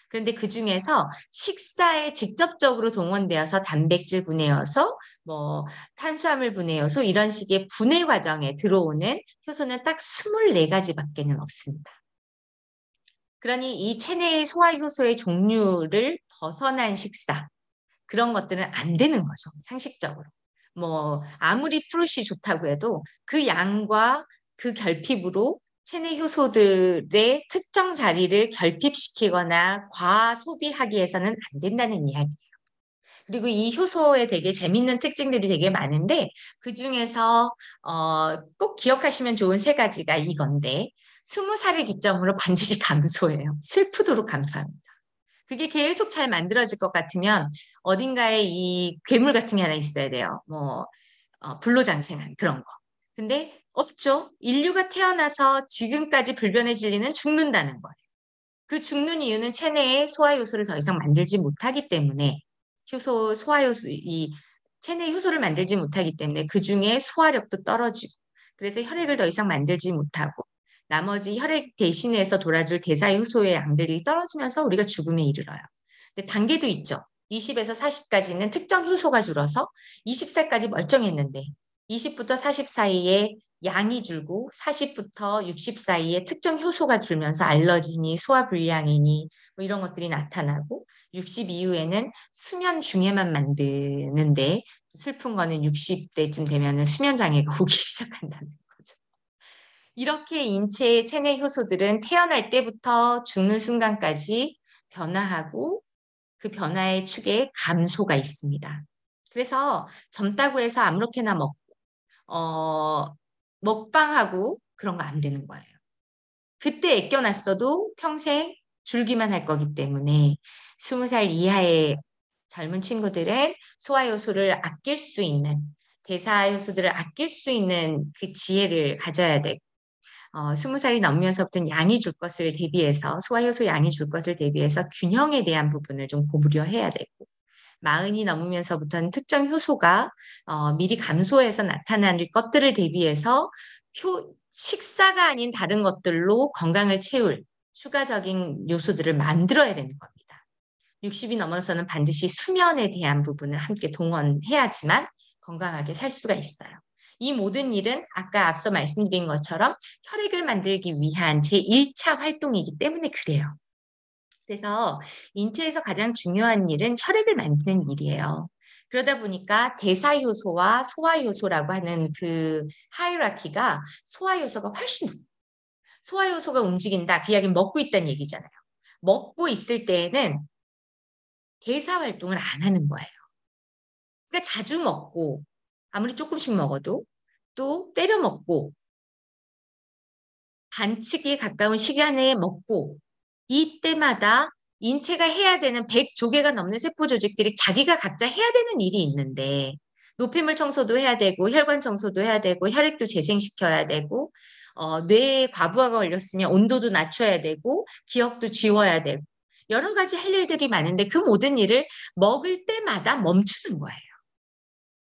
Speaker 1: 그런데 그 중에서 식사에 직접적으로 동원되어서 단백질 분해여서 뭐 탄수화물 분해여서 이런 식의 분해 과정에 들어오는 효소는 딱 24가지밖에는 없습니다. 그러니 이 체내의 소화효소의 종류를 벗어난 식사, 그런 것들은 안 되는 거죠. 상식적으로. 뭐 아무리 프루시 좋다고 해도 그 양과 그 결핍으로 체내 효소들의 특정 자리를 결핍시키거나 과소비하기 위해서는 안 된다는 이야기예요. 그리고 이 효소에 되게 재밌는 특징들이 되게 많은데 그중에서 꼭 기억하시면 좋은 세 가지가 이건데 20살을 기점으로 반드시 감소해요. 슬프도록 감소합니다. 그게 계속 잘 만들어질 것 같으면 어딘가에 이 괴물 같은 게 하나 있어야 돼요. 뭐 불로장생한 그런 거. 근데 없죠. 인류가 태어나서 지금까지 불변의 진리는 죽는다는 거예요. 그 죽는 이유는 체내에 소화효소를 더 이상 만들지 못하기 때문에 소화효소, 이 체내 효소를 만들지 못하기 때문에 그 중에 소화력도 떨어지고 그래서 혈액을 더 이상 만들지 못하고 나머지 혈액 대신해서 돌아줄 대사효소의 양들이 떨어지면서 우리가 죽음에 이르러요. 근데 단계도 있죠. 20에서 40까지는 특정 효소가 줄어서 20살까지 멀쩡했는데 20부터 40 사이에 양이 줄고 40부터 60 사이에 특정 효소가 줄면서 알러지니 소화불량이니 뭐 이런 것들이 나타나고 60 이후에는 수면 중에만 만드는데 슬픈 거는 60대쯤 되면은 수면 장애가 오기 시작한다는 거죠. 이렇게 인체의 체내 효소들은 태어날 때부터 죽는 순간까지 변화하고 그 변화의 축에 감소가 있습니다. 그래서 젊다고 해서 아무렇게나 어, 먹방하고 그런 거 안 되는 거예요. 그때 애껴놨어도 평생 줄기만 할 거기 때문에 20살 이하의 젊은 친구들은 소화효소를 아낄 수 있는, 대사효소들을 아낄 수 있는 그 지혜를 가져야 되고, 20살이 넘으면서부터는 양이 줄 것을 대비해서, 소화효소 양이 줄 것을 대비해서 균형에 대한 부분을 좀 고무려 해야 되고, 40이 넘으면서부터는 특정 효소가 미리 감소해서 나타날 것들을 대비해서 식사가 아닌 다른 것들로 건강을 채울 추가적인 요소들을 만들어야 되는 겁니다. 60이 넘어서는 반드시 수면에 대한 부분을 함께 동원해야지만 건강하게 살 수가 있어요. 이 모든 일은 아까 앞서 말씀드린 것처럼 혈액을 만들기 위한 제1차 활동이기 때문에 그래요. 그래서 인체에서 가장 중요한 일은 혈액을 만드는 일이에요. 그러다 보니까 대사효소와 소화효소라고 하는 그 하이라키가 소화효소가 훨씬 소화효소가 움직인다. 그 이야기는 먹고 있다는 얘기잖아요. 먹고 있을 때에는 대사 활동을 안 하는 거예요. 그러니까 자주 먹고 아무리 조금씩 먹어도 또 때려 먹고 반칙에 가까운 시간에 먹고 이때마다 인체가 해야 되는 100조개가 넘는 세포 조직들이 자기가 각자 해야 되는 일이 있는데 노폐물 청소도 해야 되고 혈관 청소도 해야 되고 혈액도 재생시켜야 되고 뇌에 과부하가 걸렸으면 온도도 낮춰야 되고 기억도 지워야 되고 여러 가지 할 일들이 많은데 그 모든 일을 먹을 때마다 멈추는 거예요.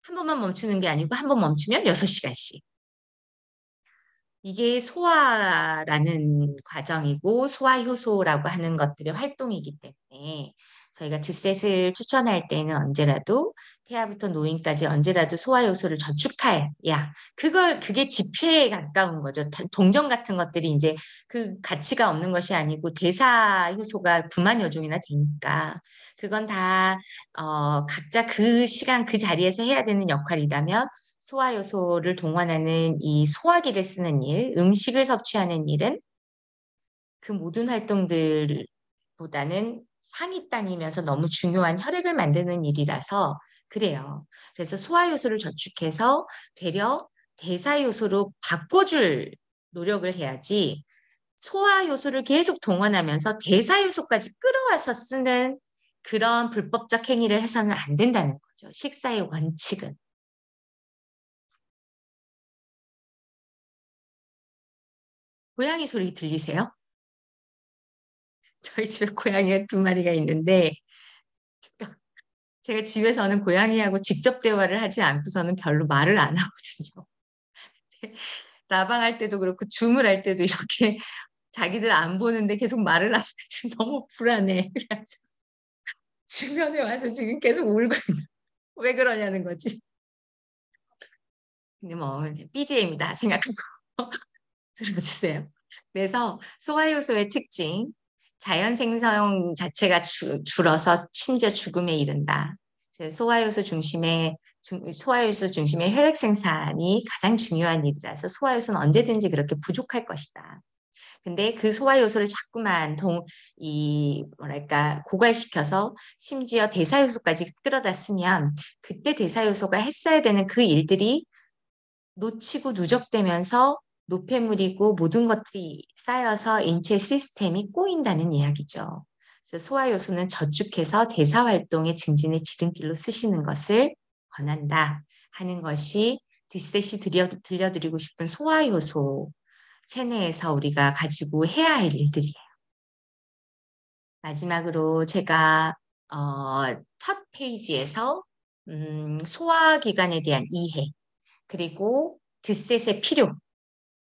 Speaker 1: 한 번만 멈추는 게 아니고 한 번 멈추면 6시간씩. 이게 소화라는 과정이고 소화 효소라고 하는 것들의 활동이기 때문에 저희가 드셋을 추천할 때는 언제라도 태아부터 노인까지 언제라도 소화 요소를 저축해야 그게 지폐에 가까운 거죠. 동전 같은 것들이 이제 그 가치가 없는 것이 아니고 대사 효소가 9만여 종이나 되니까 그건 다 각자 그 시간 그 자리에서 해야 되는 역할이라면 소화 요소를 동원하는 이 소화기를 쓰는 일, 음식을 섭취하는 일은 그 모든 활동들보다는 상위 단위면서 너무 중요한 혈액을 만드는 일이라서 그래요. 그래서 소화 요소를 저축해서 되려 대사 요소로 바꿔줄 노력을 해야지 소화 요소를 계속 동원하면서 대사 요소까지 끌어와서 쓰는 그런 불법적 행위를 해서는 안 된다는 거죠. 식사의 원칙은. 고양이 소리 들리세요? 저희 집에 고양이가 2마리가 있는데 제가 집에서는 고양이하고 직접 대화를 하지 않고서는 별로 말을 안 하거든요. 라방할 때도 그렇고 줌을 할 때도 이렇게 자기들 안 보는데 계속 말을 하면 지금 너무 불안해. 그래가지고 주변에 와서 지금 계속 울고 있는 왜 그러냐는 거지. 근데 뭐 BGM이다 생각하고 들어주세요. 그래서 소화효소의 특징, 자연 생성 자체가 줄어서 심지어 죽음에 이른다. 그래서 소화효소 중심의 혈액 생산이 가장 중요한 일이라서 소화효소는 언제든지 그렇게 부족할 것이다. 근데 그 소화효소를 자꾸만 뭐랄까, 고갈시켜서 심지어 대사효소까지 끌어다 쓰면 그때 대사효소가 했어야 되는 그 일들이 놓치고 누적되면서 노폐물이고 모든 것들이 쌓여서 인체 시스템이 꼬인다는 이야기죠. 그래서 소화효소는 저축해서 대사활동의 증진의 지름길로 쓰시는 것을 권한다 하는 것이 뒷셋이 들려드리고 싶은 소화효소 체내에서 우리가 가지고 해야 할 일들이에요. 마지막으로 제가 첫 페이지에서 소화기관에 대한 이해 그리고 드셋의 필요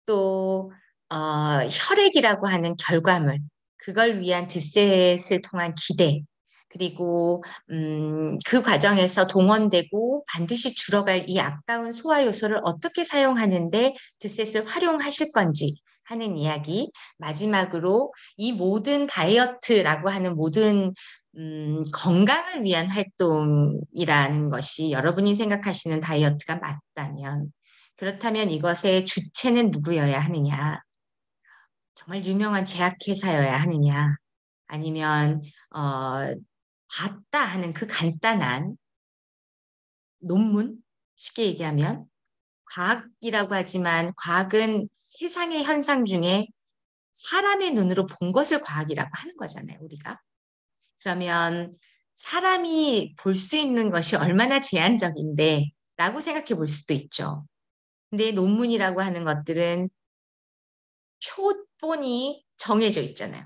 Speaker 1: 또 혈액이라고 하는 결과물, 그걸 위한 드셋을 통한 기대, 그리고 그 과정에서 동원되고 반드시 줄어갈 이 아까운 소화 요소를 어떻게 사용하는데 드셋을 활용하실 건지 하는 이야기. 마지막으로 이 모든 다이어트라고 하는 모든 건강을 위한 활동이라는 것이 여러분이 생각하시는 다이어트가 맞다면 그렇다면 이것의 주체는 누구여야 하느냐? 정말 유명한 제약회사여야 하느냐? 아니면 봤다 하는 그 간단한 논문? 쉽게 얘기하면 과학이라고 하지만 과학은 세상의 현상 중에 사람의 눈으로 본 것을 과학이라고 하는 거잖아요, 우리가. 그러면 사람이 볼 수 있는 것이 얼마나 제한적인데 라고 생각해 볼 수도 있죠. 근데 논문이라고 하는 것들은 표본이 정해져 있잖아요.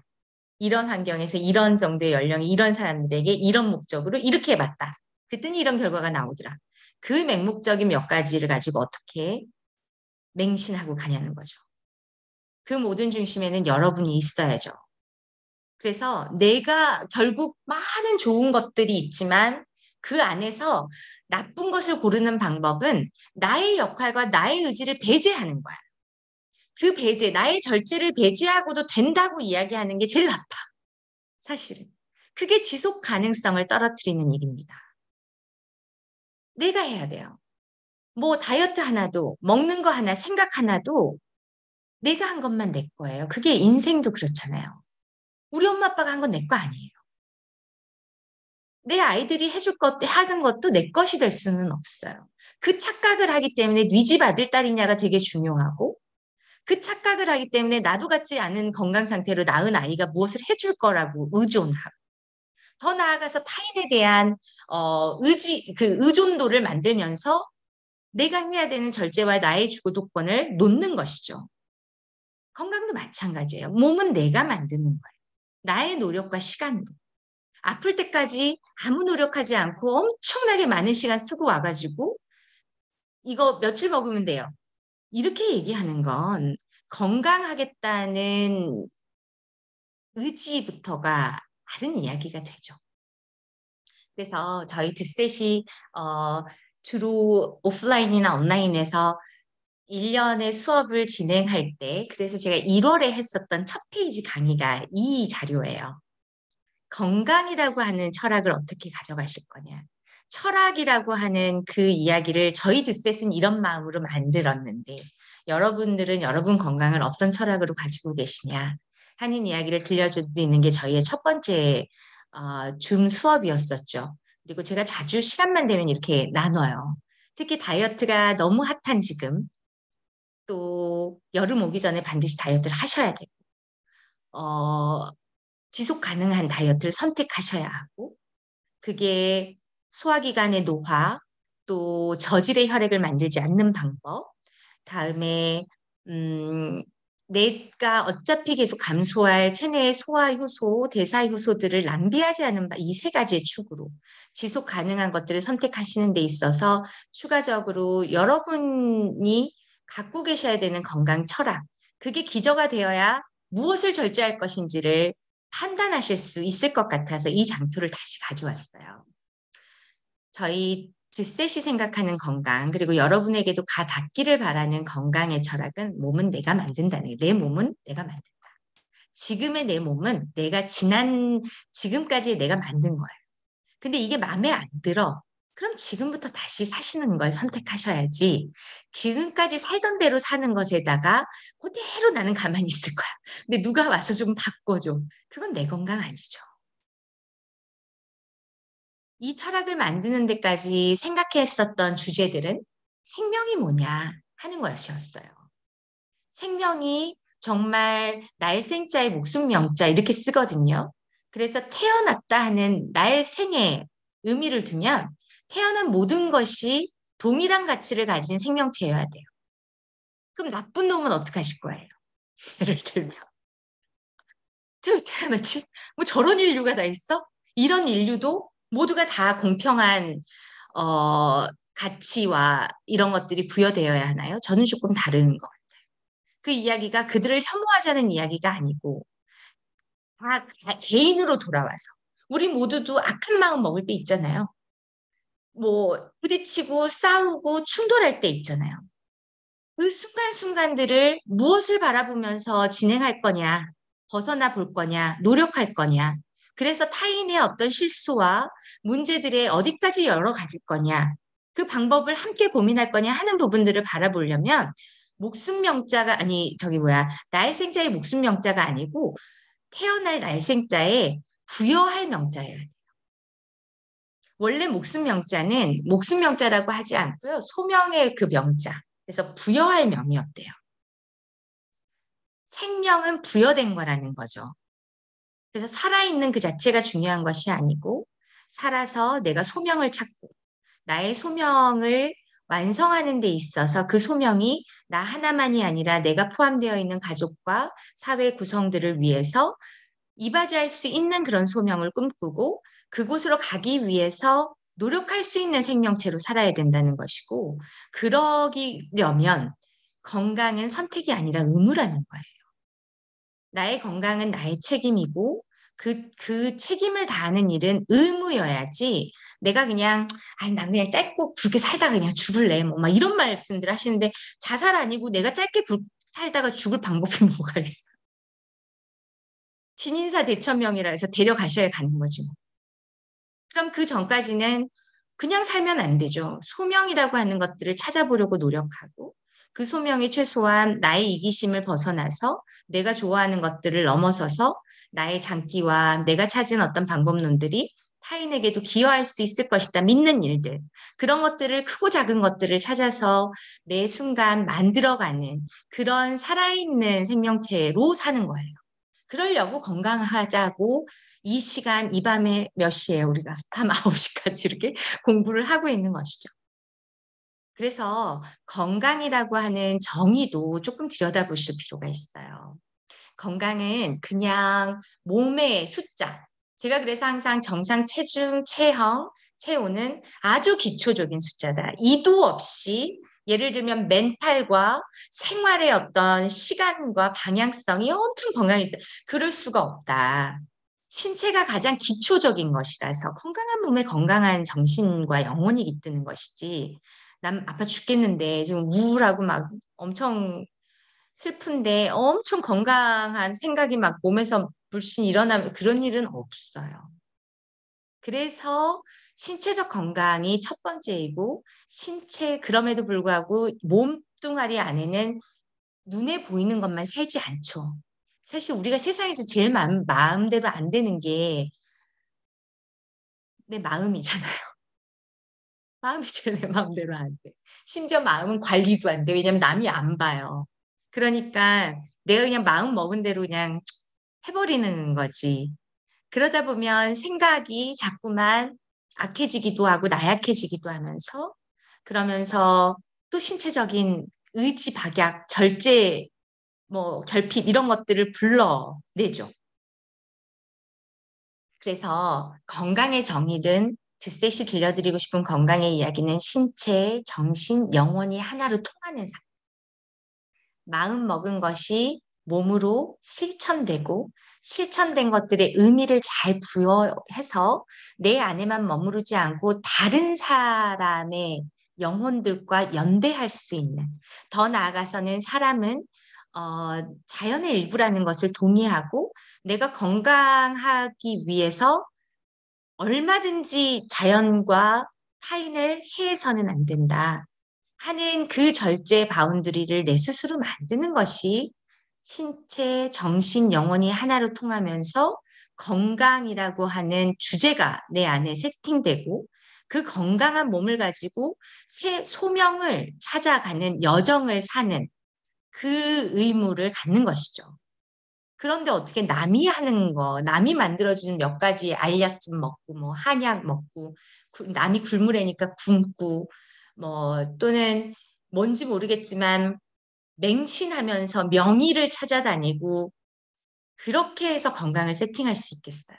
Speaker 1: 이런 환경에서 이런 정도의 연령이 이런 사람들에게 이런 목적으로 이렇게 해봤다. 그랬더니 이런 결과가 나오더라. 그 맹목적인 몇 가지를 가지고 어떻게 맹신하고 가냐는 거죠. 그 모든 중심에는 여러분이 있어야죠. 그래서 내가 결국 많은 좋은 것들이 있지만 그 안에서 나쁜 것을 고르는 방법은 나의 역할과 나의 의지를 배제하는 거야. 그 배제, 나의 절제를 배제하고도 된다고 이야기하는 게 제일 나빠. 사실은. 그게 지속 가능성을 떨어뜨리는 일입니다. 내가 해야 돼요. 뭐 다이어트 하나도, 먹는 거 하나, 생각 하나도 내가 한 것만 내 거예요. 그게 인생도 그렇잖아요. 우리 엄마 아빠가 한 건 내 거 아니에요. 내 아이들이 해줄 것, 하는 것도 내 것이 될 수는 없어요. 그 착각을 하기 때문에 네 집 아들, 딸이냐가 되게 중요하고, 그 착각을 하기 때문에 나도 같지 않은 건강 상태로 낳은 아이가 무엇을 해줄 거라고 의존하고, 더 나아가서 타인에 대한 의존도를 만들면서 내가 해야 되는 절제와 나의 주도권을 놓는 것이죠. 건강도 마찬가지예요. 몸은 내가 만드는 거예요. 나의 노력과 시간으로. 아플 때까지 아무 노력하지 않고 엄청나게 많은 시간 쓰고 와가지고 이거 며칠 먹으면 돼요. 이렇게 얘기하는 건 건강하겠다는 의지부터가 다른 이야기가 되죠. 그래서 저희 듀셋이 주로 오프라인이나 온라인에서 1년의 수업을 진행할 때, 그래서 제가 1월에 했었던 첫 페이지 강의가 이 자료예요. 건강이라고 하는 철학을 어떻게 가져가실 거냐. 철학이라고 하는 그 이야기를 저희 듀셋은 이런 마음으로 만들었는데 여러분들은 여러분 건강을 어떤 철학으로 가지고 계시냐 하는 이야기를 들려드리는 게 저희의 첫 번째 줌 수업이었었죠. 그리고 제가 자주 시간만 되면 이렇게 나눠요. 특히 다이어트가 너무 핫한 지금 또 여름 오기 전에 반드시 다이어트를 하셔야 되고 어, 지속 가능한 다이어트를 선택하셔야 하고 그게 소화기관의 노화, 또 저질의 혈액을 만들지 않는 방법, 다음에 내가 어차피 계속 감소할 체내의 소화 효소, 대사 효소들을 낭비하지 않은 이 세 가지의 축으로 지속 가능한 것들을 선택하시는 데 있어서 추가적으로 여러분이 갖고 계셔야 되는 건강 철학, 그게 기저가 되어야 무엇을 절제할 것인지를 판단하실 수 있을 것 같아서 이 장표를 다시 가져왔어요. 저희 듀셋이 생각하는 건강, 그리고 여러분에게도 닿기를 바라는 건강의 철학은 몸은 내가 만든다는 거예요. 내 몸은 내가 만든다. 지금의 내 몸은 지금까지 내가 만든 거예요. 근데 이게 마음에 안 들어. 그럼 지금부터 다시 사시는 걸 선택하셔야지. 지금까지 살던 대로 사는 것에다가 그대로 나는 가만히 있을 거야. 근데 누가 와서 좀 바꿔줘. 그건 내 건강 아니죠. 이 철학을 만드는 데까지 생각했었던 주제들은 생명이 뭐냐 하는 것이었어요. 생명이 정말 날생자의 목숨 명자 이렇게 쓰거든요. 그래서 태어났다 하는 날 생에 의미를 두면 태어난 모든 것이 동일한 가치를 가진 생명체여야 돼요. 그럼 나쁜 놈은 어떻게 하실 거예요? 예를 들면 저 왜 태어났지? 뭐 저런 인류가 다 있어? 이런 인류도 모두가 다 공평한 가치와 이런 것들이 부여되어야 하나요? 저는 조금 다른 것 같아요. 그 이야기가 그들을 혐오하자는 이야기가 아니고 개인으로 돌아와서 우리 모두도 악한 마음 먹을 때 있잖아요. 뭐 부딪히고 싸우고 충돌할 때 있잖아요. 그 순간순간들을 무엇을 바라보면서 진행할 거냐, 벗어나 볼 거냐, 노력할 거냐. 그래서 타인의 어떤 실수와 문제들의 어디까지 열어갈 거냐, 그 방법을 함께 고민할 거냐 하는 부분들을 바라보려면 목숨 명자가, 아니, 나의 생자의 목숨 명자가 아니고 태어날 날 생자에 부여할 명자예요. 원래 목숨 명자는 목숨 명자라고 하지 않고요. 소명의 그 명자. 그래서 부여할 명이었대요. 생명은 부여된 거라는 거죠. 그래서 살아있는 그 자체가 중요한 것이 아니고 살아서 내가 소명을 찾고 나의 소명을 완성하는 데 있어서 그 소명이 나 하나만이 아니라 내가 포함되어 있는 가족과 사회 구성들을 위해서 이바지할 수 있는 그런 소명을 꿈꾸고 그곳으로 가기 위해서 노력할 수 있는 생명체로 살아야 된다는 것이고 그러기려면 건강은 선택이 아니라 의무라는 거예요. 나의 건강은 나의 책임이고 그 책임을 다하는 일은 의무여야지 내가 그냥 난 그냥 짧고 굵게 살다가 그냥 죽을래 뭐 막 이런 말씀들 하시는데 자살 아니고 내가 짧게 살다가 죽을 방법이 뭐가 있어. 진인사 대천명이라 해서 데려가셔야 가는 거지 뭐. 그럼 그 전까지는 그냥 살면 안 되죠. 소명이라고 하는 것들을 찾아보려고 노력하고 그 소명이 최소한 나의 이기심을 벗어나서 내가 좋아하는 것들을 넘어서서 나의 장기와 내가 찾은 어떤 방법론들이 타인에게도 기여할 수 있을 것이다 믿는 일들 그런 것들을 크고 작은 것들을 찾아서 매 순간 만들어가는 그런 살아있는 생명체로 사는 거예요. 그러려고 건강하자고 이 시간, 이 밤에 몇 시에 우리가 밤 9시까지 이렇게 공부를 하고 있는 것이죠. 그래서 건강이라고 하는 정의도 조금 들여다보실 필요가 있어요. 건강은 그냥 몸의 숫자. 제가 그래서 항상 정상 체중, 체형, 체온은 아주 기초적인 숫자다. 이도 없이 예를 들면 멘탈과 생활의 어떤 시간과 방향성이 엄청 건강해져. 그럴 수가 없다. 신체가 가장 기초적인 것이라서 건강한 몸에 건강한 정신과 영혼이 깃드는 것이지. 난 아파 죽겠는데 지금 우울하고 막 엄청 슬픈데 엄청 건강한 생각이 막 몸에서 불신 일어나면 그런 일은 없어요. 그래서 신체적 건강이 첫 번째이고 그럼에도 불구하고 몸뚱아리 안에는 눈에 보이는 것만 살지 않죠. 사실 우리가 세상에서 제일 마음대로 안 되는 게 내 마음이잖아요. 마음이 제일 내 마음대로 안 돼. 심지어 마음은 관리도 안 돼. 왜냐면 남이 안 봐요. 그러니까 내가 그냥 마음 먹은 대로 그냥 해버리는 거지. 그러다 보면 생각이 자꾸만 악해지기도 하고 나약해지기도 하면서 그러면서 또 신체적인 의지 박약, 절제, 뭐 결핍 이런 것들을 불러내죠. 그래서 건강의 정의는 드셋이 들려드리고 싶은 건강의 이야기는 신체, 정신, 영혼이 하나로 통하는 삶. 마음 먹은 것이 몸으로 실천되고 실천된 것들의 의미를 잘 부여해서 내 안에만 머무르지 않고 다른 사람의 영혼들과 연대할 수 있는 더 나아가서는 사람은 자연의 일부라는 것을 동의하고 내가 건강하기 위해서 얼마든지 자연과 타인을 해서는 안 된다 하는 그 절제 바운드리를 내 스스로 만드는 것이 신체, 정신, 영혼이 하나로 통하면서 건강이라고 하는 주제가 내 안에 세팅되고 그 건강한 몸을 가지고 새 소명을 찾아가는 여정을 사는 그 의무를 갖는 것이죠. 그런데 어떻게 남이 하는 거, 남이 만들어주는 몇 가지 알약즙 먹고, 뭐, 한약 먹고, 남이 굶으래니까 굶고, 뭐, 또는 뭔지 모르겠지만, 맹신하면서 명의를 찾아다니고, 그렇게 해서 건강을 세팅할 수 있겠어요.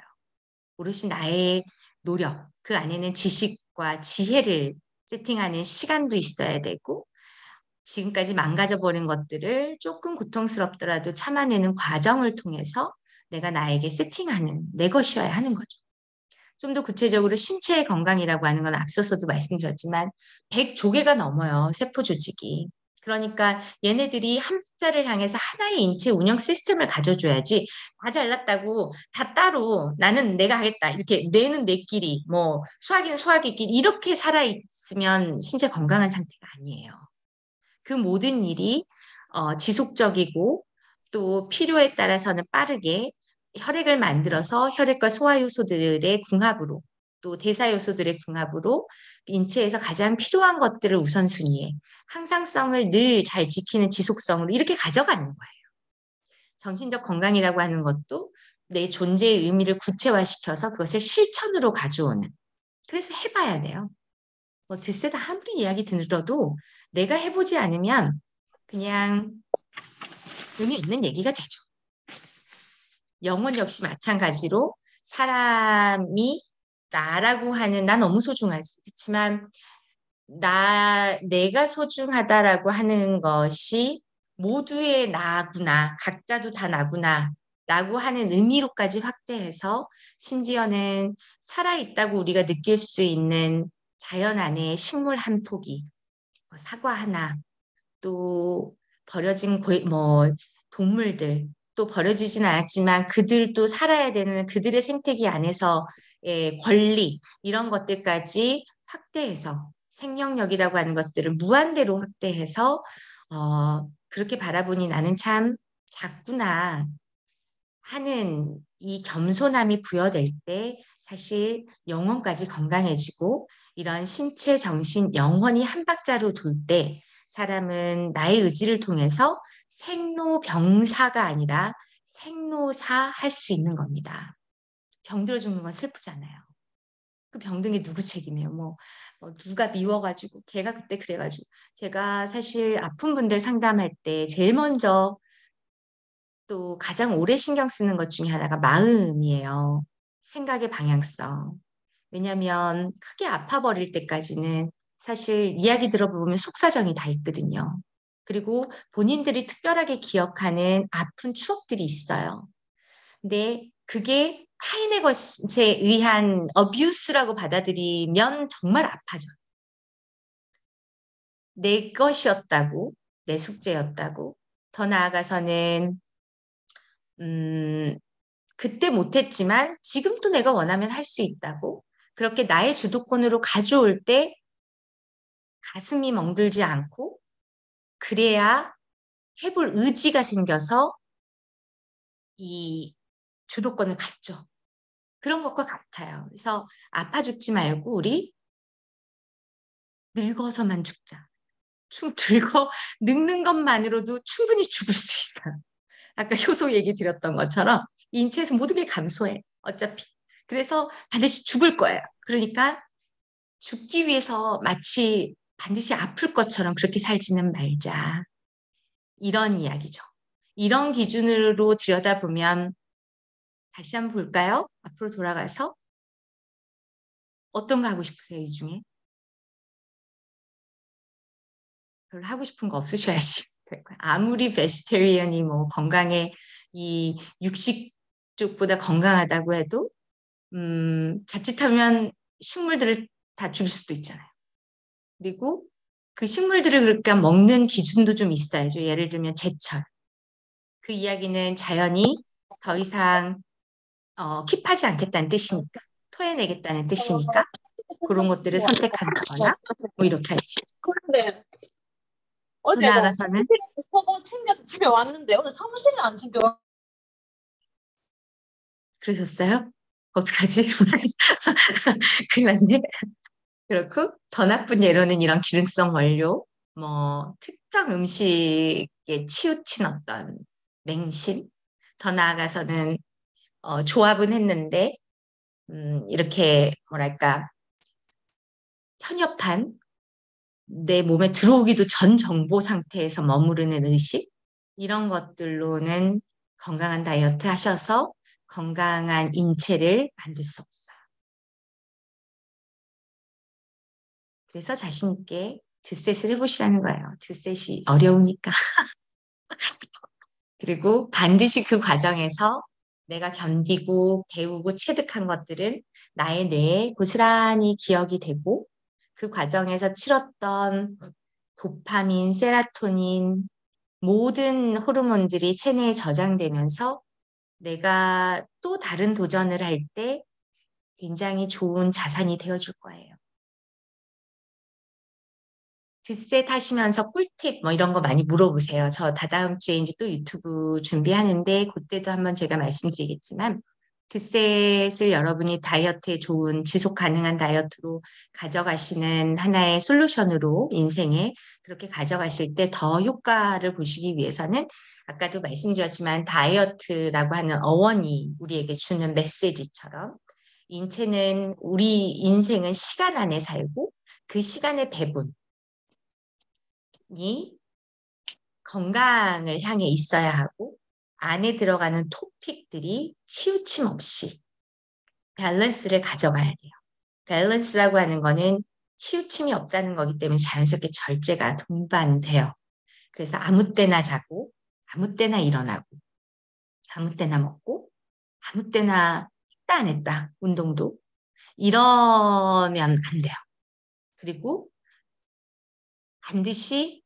Speaker 1: 오롯이 나의 노력, 그 안에는 지식과 지혜를 세팅하는 시간도 있어야 되고, 지금까지 망가져버린 것들을 조금 고통스럽더라도 참아내는 과정을 통해서 내가 나에게 세팅하는 내 것이어야 하는 거죠. 좀 더 구체적으로 신체의 건강이라고 하는 건 앞서서도 말씀드렸지만 100조개가 넘어요. 세포 조직이. 그러니까 얘네들이 한 박자를 향해서 하나의 인체 운영 시스템을 가져줘야지 다 잘났다고 다 따로 나는 내가 하겠다 이렇게 뇌는 뇌끼리 뭐 소화기는 소화기끼리 이렇게 살아있으면 신체 건강한 상태가 아니에요. 그 모든 일이 지속적이고 또 필요에 따라서는 빠르게 혈액을 만들어서 혈액과 소화 요소들의 궁합으로 또 대사 요소들의 궁합으로 인체에서 가장 필요한 것들을 우선순위에 항상성을 늘 잘 지키는 지속성으로 이렇게 가져가는 거예요. 정신적 건강이라고 하는 것도 내 존재의 의미를 구체화시켜서 그것을 실천으로 가져오는. 그래서 해봐야 돼요. 뭐 드세다 아무리 이야기 들어도 내가 해보지 않으면 그냥 의미 있는 얘기가 되죠. 영혼 역시 마찬가지로 사람이 나라고 하는 나 너무 소중하지. 그렇지만 내가 소중하다라고 하는 것이 모두의 나구나, 각자도 다 나구나, 라고 하는 의미로까지 확대해서 심지어는 살아있다고 우리가 느낄 수 있는 자연 안에 식물 한 포기, 사과 하나, 또 버려진 뭐 동물들, 또 버려지진 않았지만 그들도 살아야 되는 그들의 생태계 안에서의 권리, 이런 것들까지 확대해서 생명력이라고 하는 것들을 무한대로 확대해서 그렇게 바라보니 나는 참 작구나 하는 이 겸손함이 부여될 때 사실 영혼까지 건강해지고 이런 신체, 정신, 영혼이 한 박자로 돌 때 사람은 나의 의지를 통해서 생로병사가 아니라 생로사 할 수 있는 겁니다. 병들어 죽는 건 슬프잖아요. 그 병든 게 누구 책임이에요? 뭐 누가 미워가지고 걔가 그때 그래가지고 제가 사실 아픈 분들 상담할 때 제일 먼저 또 가장 오래 신경 쓰는 것 중에 하나가 마음이에요. 생각의 방향성. 왜냐하면 크게 아파버릴 때까지는 사실 이야기 들어보면 속사정이 다 있거든요. 그리고 본인들이 특별하게 기억하는 아픈 추억들이 있어요. 근데 그게 타인의 것에 의한 어뷰스라고 받아들이면 정말 아파져. 내 것이었다고, 내 숙제였다고. 더 나아가서는 음, 그때 못했지만 지금 또 내가 원하면 할 수 있다고. 그렇게 나의 주도권으로 가져올 때 가슴이 멍들지 않고 그래야 해볼 의지가 생겨서 이 주도권을 갖죠. 그런 것과 같아요. 그래서 아파 죽지 말고 우리 늙어서만 죽자. 늙어 늙는 것만으로도 충분히 죽을 수 있어요. 아까 효소 얘기 드렸던 것처럼 인체에서 모든 게 감소해. 어차피. 그래서 반드시 죽을 거예요. 그러니까 죽기 위해서 마치 반드시 아플 것처럼 그렇게 살지는 말자. 이런 이야기죠. 이런 기준으로 들여다보면 다시 한번 볼까요? 앞으로 돌아가서 어떤 거 하고 싶으세요, 이 중에? 별로 하고 싶은 거 없으셔야지. 아무리 베지테리언이 뭐 건강에 이 육식 쪽보다 건강하다고 해도 자칫하면 식물들을 다 죽일 수도 있잖아요. 그리고 그 식물들을 그러니까 먹는 기준도 좀 있어야죠. 예를 들면 제철. 그 이야기는 자연이 더 이상 킵하지 않겠다는 뜻이니까, 토해내겠다는 뜻이니까 그런 것들을 선택한다거나 뭐 이렇게 할 수 있죠.
Speaker 2: 그런데
Speaker 1: 또
Speaker 2: 어제 뭐
Speaker 1: 나아가서는
Speaker 2: 사무실에서 서버 챙겨서 집에 왔는데 오늘 사무실은 안 챙겨.
Speaker 1: 그러셨어요? 어떡하지? 큰일 났네. 그렇고 더 나쁜 예로는 이런 기능성 원료, 뭐 특정 음식에 치우친 어떤 맹신, 더 나아가서는 조합은 했는데 이렇게 뭐랄까 편협한 내 몸에 들어오기도 전 정보 상태에서 머무르는 의식 이런 것들로는 건강한 다이어트 하셔서 건강한 인체를 만들 수 없어요. 그래서 자신 있게 드셋을 해보시라는 거예요. 드셋이 어려우니까. 그리고 반드시 그 과정에서 내가 견디고 배우고 체득한 것들은 나의 뇌에 고스란히 기억이 되고 그 과정에서 치렀던 도파민, 세라토닌 모든 호르몬들이 체내에 저장되면서 내가 또 다른 도전을 할 때 굉장히 좋은 자산이 되어줄 거예요. 뒷셋 하시면서 꿀팁 뭐 이런 거 많이 물어보세요. 저 다다음 주에 이제 또 유튜브 준비하는데 그때도 한번 제가 말씀드리겠지만 뒷셋을 여러분이 다이어트에 좋은 지속 가능한 다이어트로 가져가시는 하나의 솔루션으로 인생에 그렇게 가져가실 때 더 효과를 보시기 위해서는 아까도 말씀드렸지만 다이어트라고 하는 어원이 우리에게 주는 메시지처럼 인체는 우리 인생은 시간 안에 살고 그 시간의 배분 이 건강을 향해 있어야 하고 안에 들어가는 토픽들이 치우침 없이 밸런스를 가져가야 돼요. 밸런스라고 하는 거는 치우침이 없다는 거기 때문에 자연스럽게 절제가 동반돼요. 그래서 아무 때나 자고 아무 때나 일어나고 아무 때나 먹고 아무 때나 했다 안 했다 운동도 이러면 안 돼요. 그리고 반드시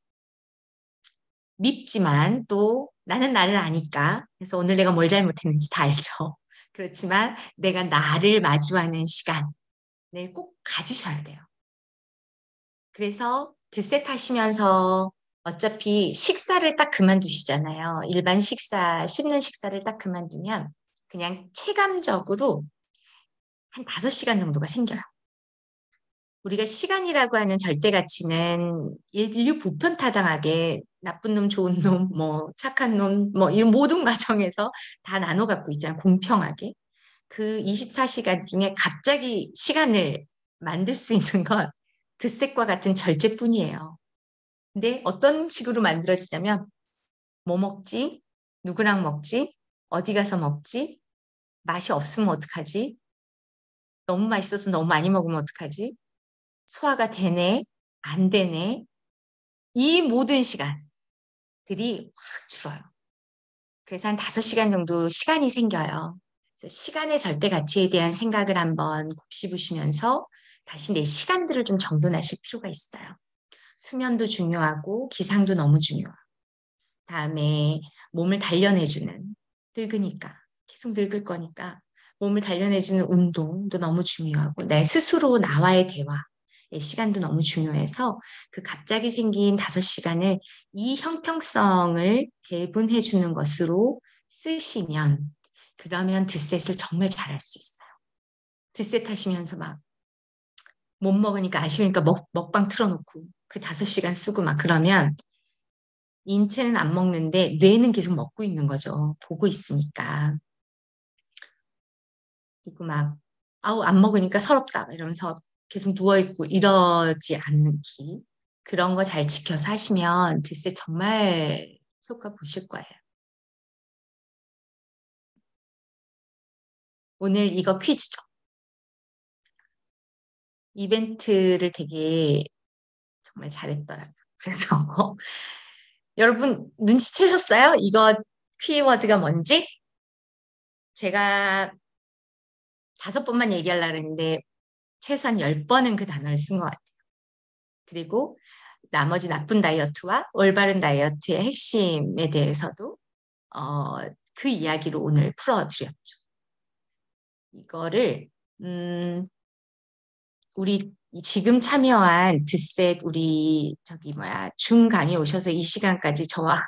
Speaker 1: 밉지만 또 나는 나를 아니까. 그래서 오늘 내가 뭘 잘못했는지 다 알죠. 그렇지만 내가 나를 마주하는 시간을 꼭 가지셔야 돼요. 그래서 드셋 하시면서 어차피 식사를 딱 그만두시잖아요. 일반 식사, 씹는 식사를 딱 그만두면 그냥 체감적으로 한 5시간 정도가 생겨요. 우리가 시간이라고 하는 절대 가치는 인류 보편타당하게 나쁜 놈, 좋은 놈, 뭐 착한 놈, 뭐 이런 모든 과정에서 다 나눠 갖고 있잖아요. 공평하게. 그 24시간 중에 갑자기 시간을 만들 수 있는 건 드셋과 같은 절제뿐이에요. 근데 어떤 식으로 만들어지냐면 뭐 먹지? 누구랑 먹지? 어디 가서 먹지? 맛이 없으면 어떡하지? 너무 맛있어서 너무 많이 먹으면 어떡하지? 소화가 되네? 안 되네? 이 모든 시간들이 확 줄어요. 그래서 한 5시간 정도 시간이 생겨요. 그래서 시간의 절대 가치에 대한 생각을 한번 곱씹으시면서 다시 내 시간들을 좀 정돈하실 필요가 있어요. 수면도 중요하고 기상도 너무 중요하고 다음에 몸을 단련해주는 늙으니까 계속 늙을 거니까 몸을 단련해주는 운동도 너무 중요하고 내 스스로 나와의 대화의 시간도 너무 중요해서 그 갑자기 생긴 5시간을 이 형평성을 배분해주는 것으로 쓰시면 그러면 드셋을 정말 잘할 수 있어요. 드셋 하시면서 막 못 먹으니까 아쉬우니까 먹방 틀어놓고 그 5시간 쓰고 막 그러면 인체는 안 먹는데 뇌는 계속 먹고 있는 거죠. 보고 있으니까. 그리고 막 아우 안 먹으니까 서럽다 이러면서 계속 누워있고 이러지 않기. 그런 거 잘 지켜서 하시면 드세 정말 효과 보실 거예요. 오늘 이거 퀴즈죠. 이벤트를 되게 정말 잘했더라고요. 그래서 여러분 눈치채셨어요? 이거 키워드가 뭔지? 제가 5번만 얘기하려고 했는데 최소한 10번은 그 단어를 쓴 것 같아요. 그리고 나머지 나쁜 다이어트와 올바른 다이어트의 핵심에 대해서도 어, 그 이야기로 오늘 풀어드렸죠. 이거를 우리 지금 참여한 드셋 우리 저기 뭐야 중 강의 오셔서 이 시간까지 저와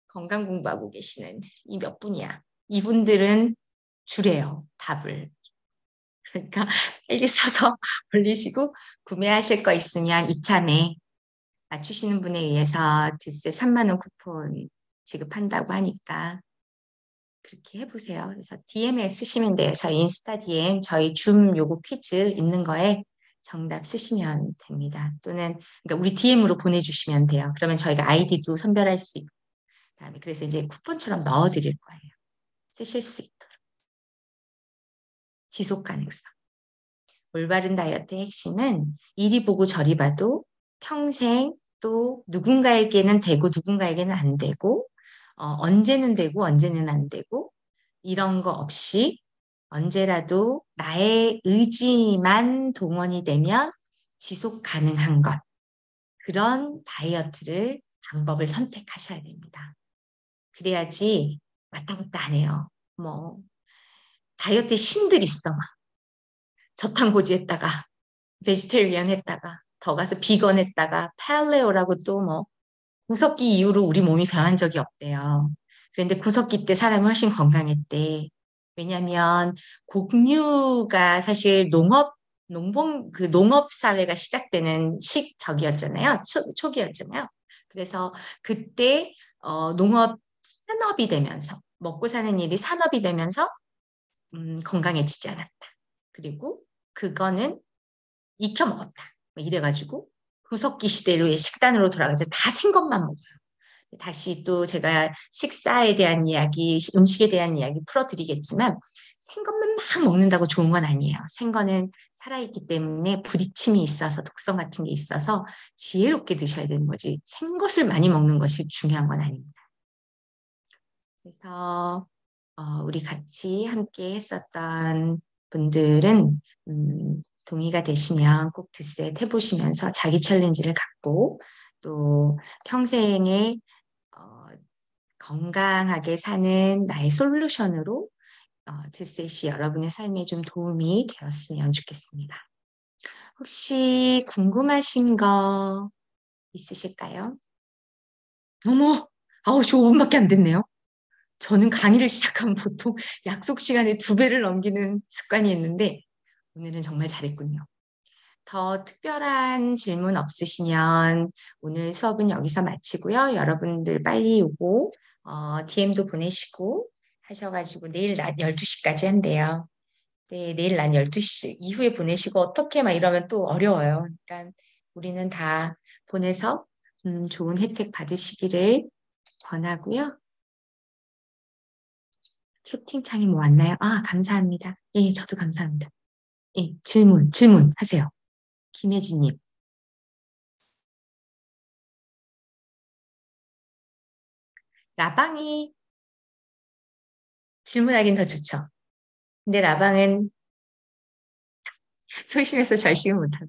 Speaker 1: 건강 공부하고 계시는 이 몇 분이야. 이분들은 주래요 답을. 그러니까 빨리 써서 올리시고 구매하실 거 있으면 이참에 맞추시는 분에 의해서 드세 3만 원 쿠폰 지급한다고 하니까 그렇게 해보세요. 그래서 DM에 쓰시면 돼요. 저희 인스타 DM, 저희 줌 요거 퀴즈 있는 거에 정답 쓰시면 됩니다. 또는 그러니까 우리 DM으로 보내주시면 돼요. 그러면 저희가 아이디도 선별할 수 있고 그다음에 그래서 이제 쿠폰처럼 넣어드릴 거예요. 쓰실 수 있도록. 지속 가능성. 올바른 다이어트의 핵심은 이리 보고 저리 봐도 평생 또 누군가에게는 되고 누군가에게는 안 되고 언제는 되고 언제는 안 되고 이런 거 없이 언제라도 나의 의지만 동원이 되면 지속 가능한 것. 그런 다이어트를 방법을 선택하셔야 됩니다. 그래야지 왔다 갔다 안 해요. 뭐 다이어트에 신들 있어. 막. 저탄고지 했다가 베지테리언 했다가 더 가서 비건 했다가 팔레오라고 또 뭐 구석기 이후로 우리 몸이 변한 적이 없대요. 그런데 구석기 때 사람이 훨씬 건강했대. 왜냐하면 곡류가 사실 농업 사회가 시작되는 시적이었잖아요. 초기였잖아요. 그래서 그때 농업 산업이 되면서 먹고 사는 일이 산업이 되면서 건강해지지 않았다. 그리고 그거는 익혀 먹었다. 뭐 이래가지고 구석기 시대로의 식단으로 돌아가서 다 생것만 먹어요. 다시 또 제가 식사에 대한 이야기, 음식에 대한 이야기 풀어드리겠지만 생것만 막 먹는다고 좋은 건 아니에요. 생거는 살아있기 때문에 부딪힘이 있어서 독성 같은 게 있어서 지혜롭게 드셔야 되는 거지 생것을 많이 먹는 것이 중요한 건 아닙니다. 그래서 우리 같이 함께 했었던 분들은 동의가 되시면 꼭 드셋 해보시면서 자기 챌린지를 갖고 또 평생에 건강하게 사는 나의 솔루션으로 드셋이 여러분의 삶에 좀 도움이 되었으면 좋겠습니다. 혹시 궁금하신 거 있으실까요? 어머, 9시 5분밖에 안 됐네요. 저는 강의를 시작하면 보통 약속 시간에 2배를 넘기는 습관이 있는데 오늘은 정말 잘했군요. 더 특별한 질문 없으시면 오늘 수업은 여기서 마치고요. 여러분들 빨리 오고 DM도 보내시고 하셔가지고 내일 낮 12시까지 한대요. 네, 내일 낮 12시 이후에 보내시고 어떻게 막 이러면 또 어려워요. 그러니까 우리는 다 보내서 좋은 혜택 받으시기를 권하고요. 채팅창이 뭐 왔나요? 아, 감사합니다. 예, 저도 감사합니다. 예, 질문 하세요. 김혜진님. 라방이 질문하긴 더 좋죠. 근데 라방은 소심해서 절식은 못하고.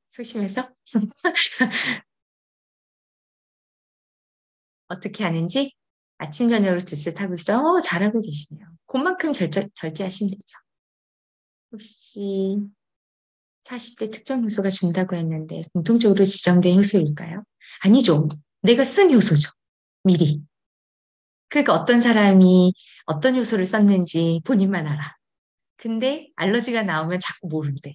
Speaker 1: 소심해서? 어떻게 하는지 아침, 저녁으로 듣듯 하고 있어요. 잘하고 계시네요. 그만큼 절제하시면 되죠. 혹시 40대 특정 요소가 준다고 했는데 공통적으로 지정된 요소일까요? 아니죠. 내가 쓴 요소죠. 미리. 그러니까 어떤 사람이 어떤 요소를 썼는지 본인만 알아. 근데 알러지가 나오면 자꾸 모른대.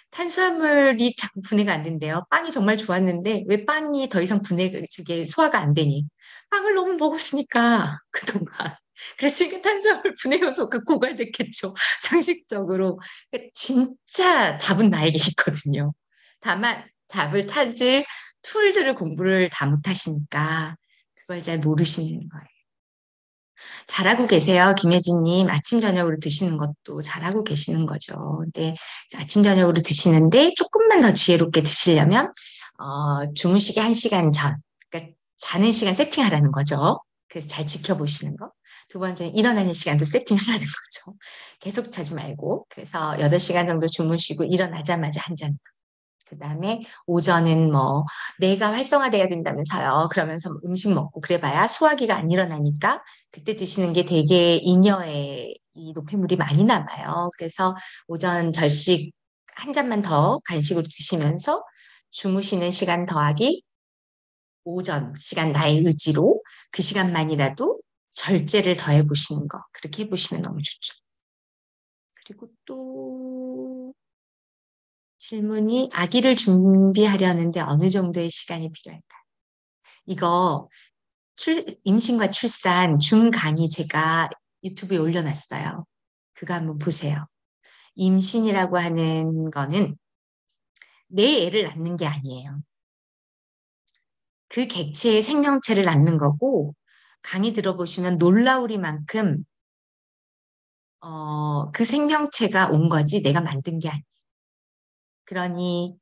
Speaker 1: 탄수화물이 자꾸 분해가 안 된대요. 빵이 정말 좋았는데 왜 빵이 더 이상 저게 소화가 안 되니? 빵을 너무 먹었으니까 그동안. 그랬으니까 탄수화물 분해 요소가 고갈됐겠죠. 상식적으로. 그러니까 진짜 답은 나에게 있거든요. 다만 답을 찾을 툴들을 공부를 다 못하시니까 그걸 잘 모르시는 거예요. 잘하고 계세요, 김혜진님. 아침, 저녁으로 드시는 것도 잘하고 계시는 거죠. 근데 아침, 저녁으로 드시는데 조금만 더 지혜롭게 드시려면, 주무시기 1시간 전, 그러니까 자는 시간 세팅하라는 거죠. 그래서 잘 지켜보시는 거. 두 번째는 일어나는 시간도 세팅하라는 거죠. 계속 자지 말고. 그래서 8시간 정도 주무시고 일어나자마자 한 잔. 그 다음에 오전은 뭐 뇌가 활성화돼야 된다면서요. 그러면서 뭐 음식 먹고 그래봐야 소화기가 안 일어나니까 그때 드시는 게 되게 잉여의 이 노폐물이 많이 남아요. 그래서 오전 절식 한 잔만 더 간식으로 드시면서 주무시는 시간 더하기 오전 시간 나의 의지로 그 시간만이라도 절제를 더해 보시는 거. 그렇게 해보시면 너무 좋죠. 그리고 또 질문이 아기를 준비하려는데 어느 정도의 시간이 필요할까? 이거 임신과 출산 중 강의 제가 유튜브에 올려놨어요. 그거 한번 보세요. 임신이라고 하는 거는 내 애를 낳는 게 아니에요. 그 객체의 생명체를 낳는 거고 강의 들어보시면 놀라우리만큼 그 생명체가 온 거지 내가 만든 게 아니에요. 그러니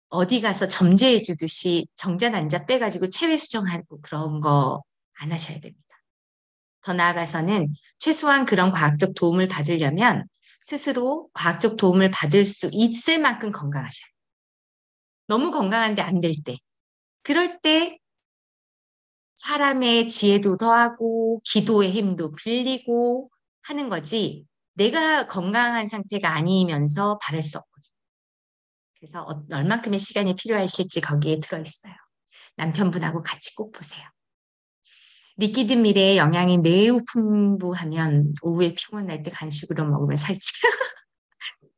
Speaker 1: 어디 가서 점제해 주듯이 정자 난자 빼가지고 체외 수정하고 그런 거 안 하셔야 됩니다. 더 나아가서는 최소한 그런 과학적 도움을 받으려면 스스로 과학적 도움을 받을 수 있을 만큼 건강하셔야 돼요. 너무 건강한데 안 될 때. 그럴 때 사람의 지혜도 더하고 기도의 힘도 빌리고 하는 거지 내가 건강한 상태가 아니면서 바랄 수 없거든요. 그래서 얼만큼의 시간이 필요하실지 거기에 들어있어요. 남편분하고 같이 꼭 보세요. 리퀴드 밀의 영양이 매우 풍부하면 오후에 피곤할 때 간식으로 먹으면 살찌.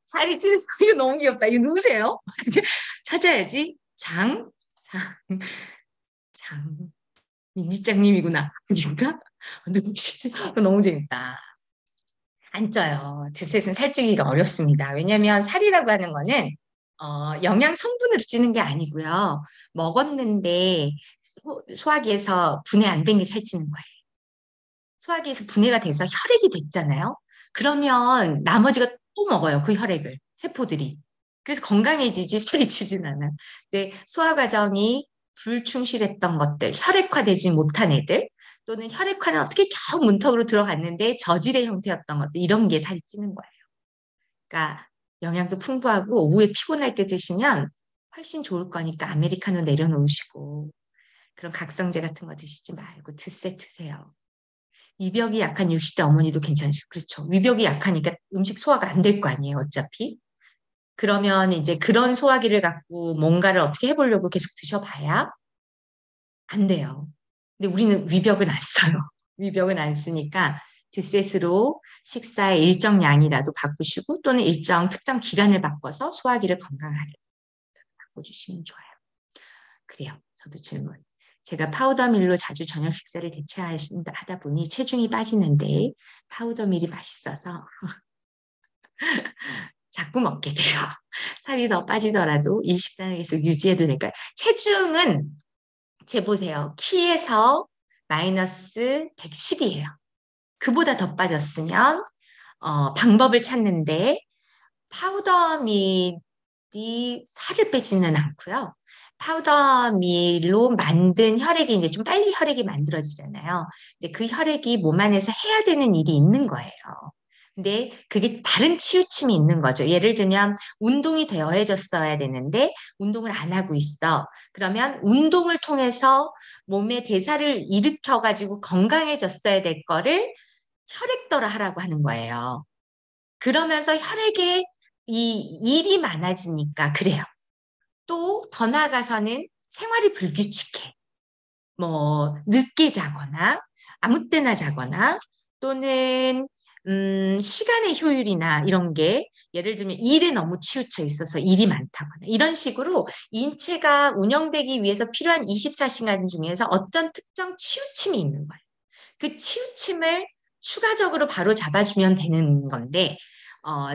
Speaker 1: 살이 찌는 거 이거 너무 귀엽다. 이거 누구세요? 찾아야지. 장, 민지장님이구나. 이런가? 누구시지? 너무 재밌다. 안 쪄요. 드셋은 살찌기가 어렵습니다. 왜냐하면 살이라고 하는 거는 영양 성분으로 찌는 게 아니고요. 먹었는데 소화기에서 분해 안 된 게 살찌는 거예요. 소화기에서 분해가 돼서 혈액이 됐잖아요. 그러면 나머지가 또 먹어요. 그 혈액을. 세포들이. 그래서 건강해지지 살이 찌진 않아요. 근데 소화 과정이 불충실했던 것들, 혈액화되지 못한 애들, 또는 혈액화는 어떻게 겨우 문턱으로 들어갔는데 저질의 형태였던 것들, 이런 게 살이 찌는 거예요. 그러니까 영양도 풍부하고 오후에 피곤할 때 드시면 훨씬 좋을 거니까 아메리카노 내려놓으시고 그런 각성제 같은 거 드시지 말고 드세 드세요. 위벽이 약한 60대 어머니도 괜찮으시고, 그렇죠. 위벽이 약하니까 음식 소화가 안 될 거 아니에요, 어차피. 그러면 이제 그런 소화기를 갖고 뭔가를 어떻게 해보려고 계속 드셔봐야 안 돼요. 근데 우리는 위벽은 안 써요. 위벽은 안 쓰니까 드셋으로 식사의 일정 양이라도 바꾸시고 또는 일정 특정 기간을 바꿔서 소화기를 건강하게 바꿔주시면 좋아요. 그래요. 저도 질문. 제가 파우더밀로 자주 저녁 식사를 대체하다 보니 체중이 빠지는데 파우더밀이 맛있어서 자꾸 먹게 돼요. 살이 더 빠지더라도 이 식단을 계속 유지해도 될까요? 체중은 재보세요. 키에서 마이너스 110이에요. 그보다 더 빠졌으면 방법을 찾는데 파우더밀이 살을 빼지는 않고요. 파우더밀로 만든 혈액이 이제 좀 빨리 혈액이 만들어지잖아요. 근데 그 혈액이 몸 안에서 해야 되는 일이 있는 거예요. 근데 그게 다른 치우침이 있는 거죠. 예를 들면 운동이 되어야졌어야 되는데 운동을 안 하고 있어. 그러면 운동을 통해서 몸의 대사를 일으켜가지고 건강해졌어야 될 거를 혈액더라 하라고 하는 거예요. 그러면서 혈액에 이 일이 많아지니까 그래요. 또 더 나아가서는 생활이 불규칙해. 뭐 늦게 자거나 아무 때나 자거나 또는 시간의 효율이나 이런 게 예를 들면 일에 너무 치우쳐 있어서 일이 많다거나 이런 식으로 인체가 운영되기 위해서 필요한 24시간 중에서 어떤 특정 치우침이 있는 거예요. 그 치우침을 추가적으로 바로 잡아주면 되는 건데 어,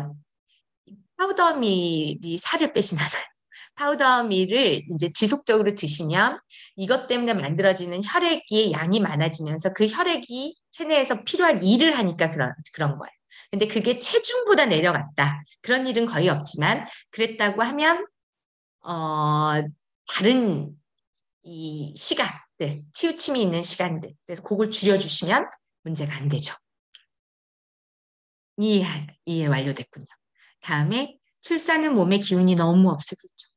Speaker 1: 파우더밀이 살을 빼진 않아요. 파우더밀을 이제 지속적으로 드시면 이것 때문에 만들어지는 혈액의 양이 많아지면서 그 혈액이 체내에서 필요한 일을 하니까 그런 거예요. 근데 그게 체중보다 내려갔다. 그런 일은 거의 없지만 그랬다고 하면 다른 이 시간들, 치우침이 있는 시간들. 그래서 그걸 줄여주시면 문제가 안 되죠. 이해 완료됐군요. 다음에 출산 후 몸에 기운이 너무 없어. 그렇죠.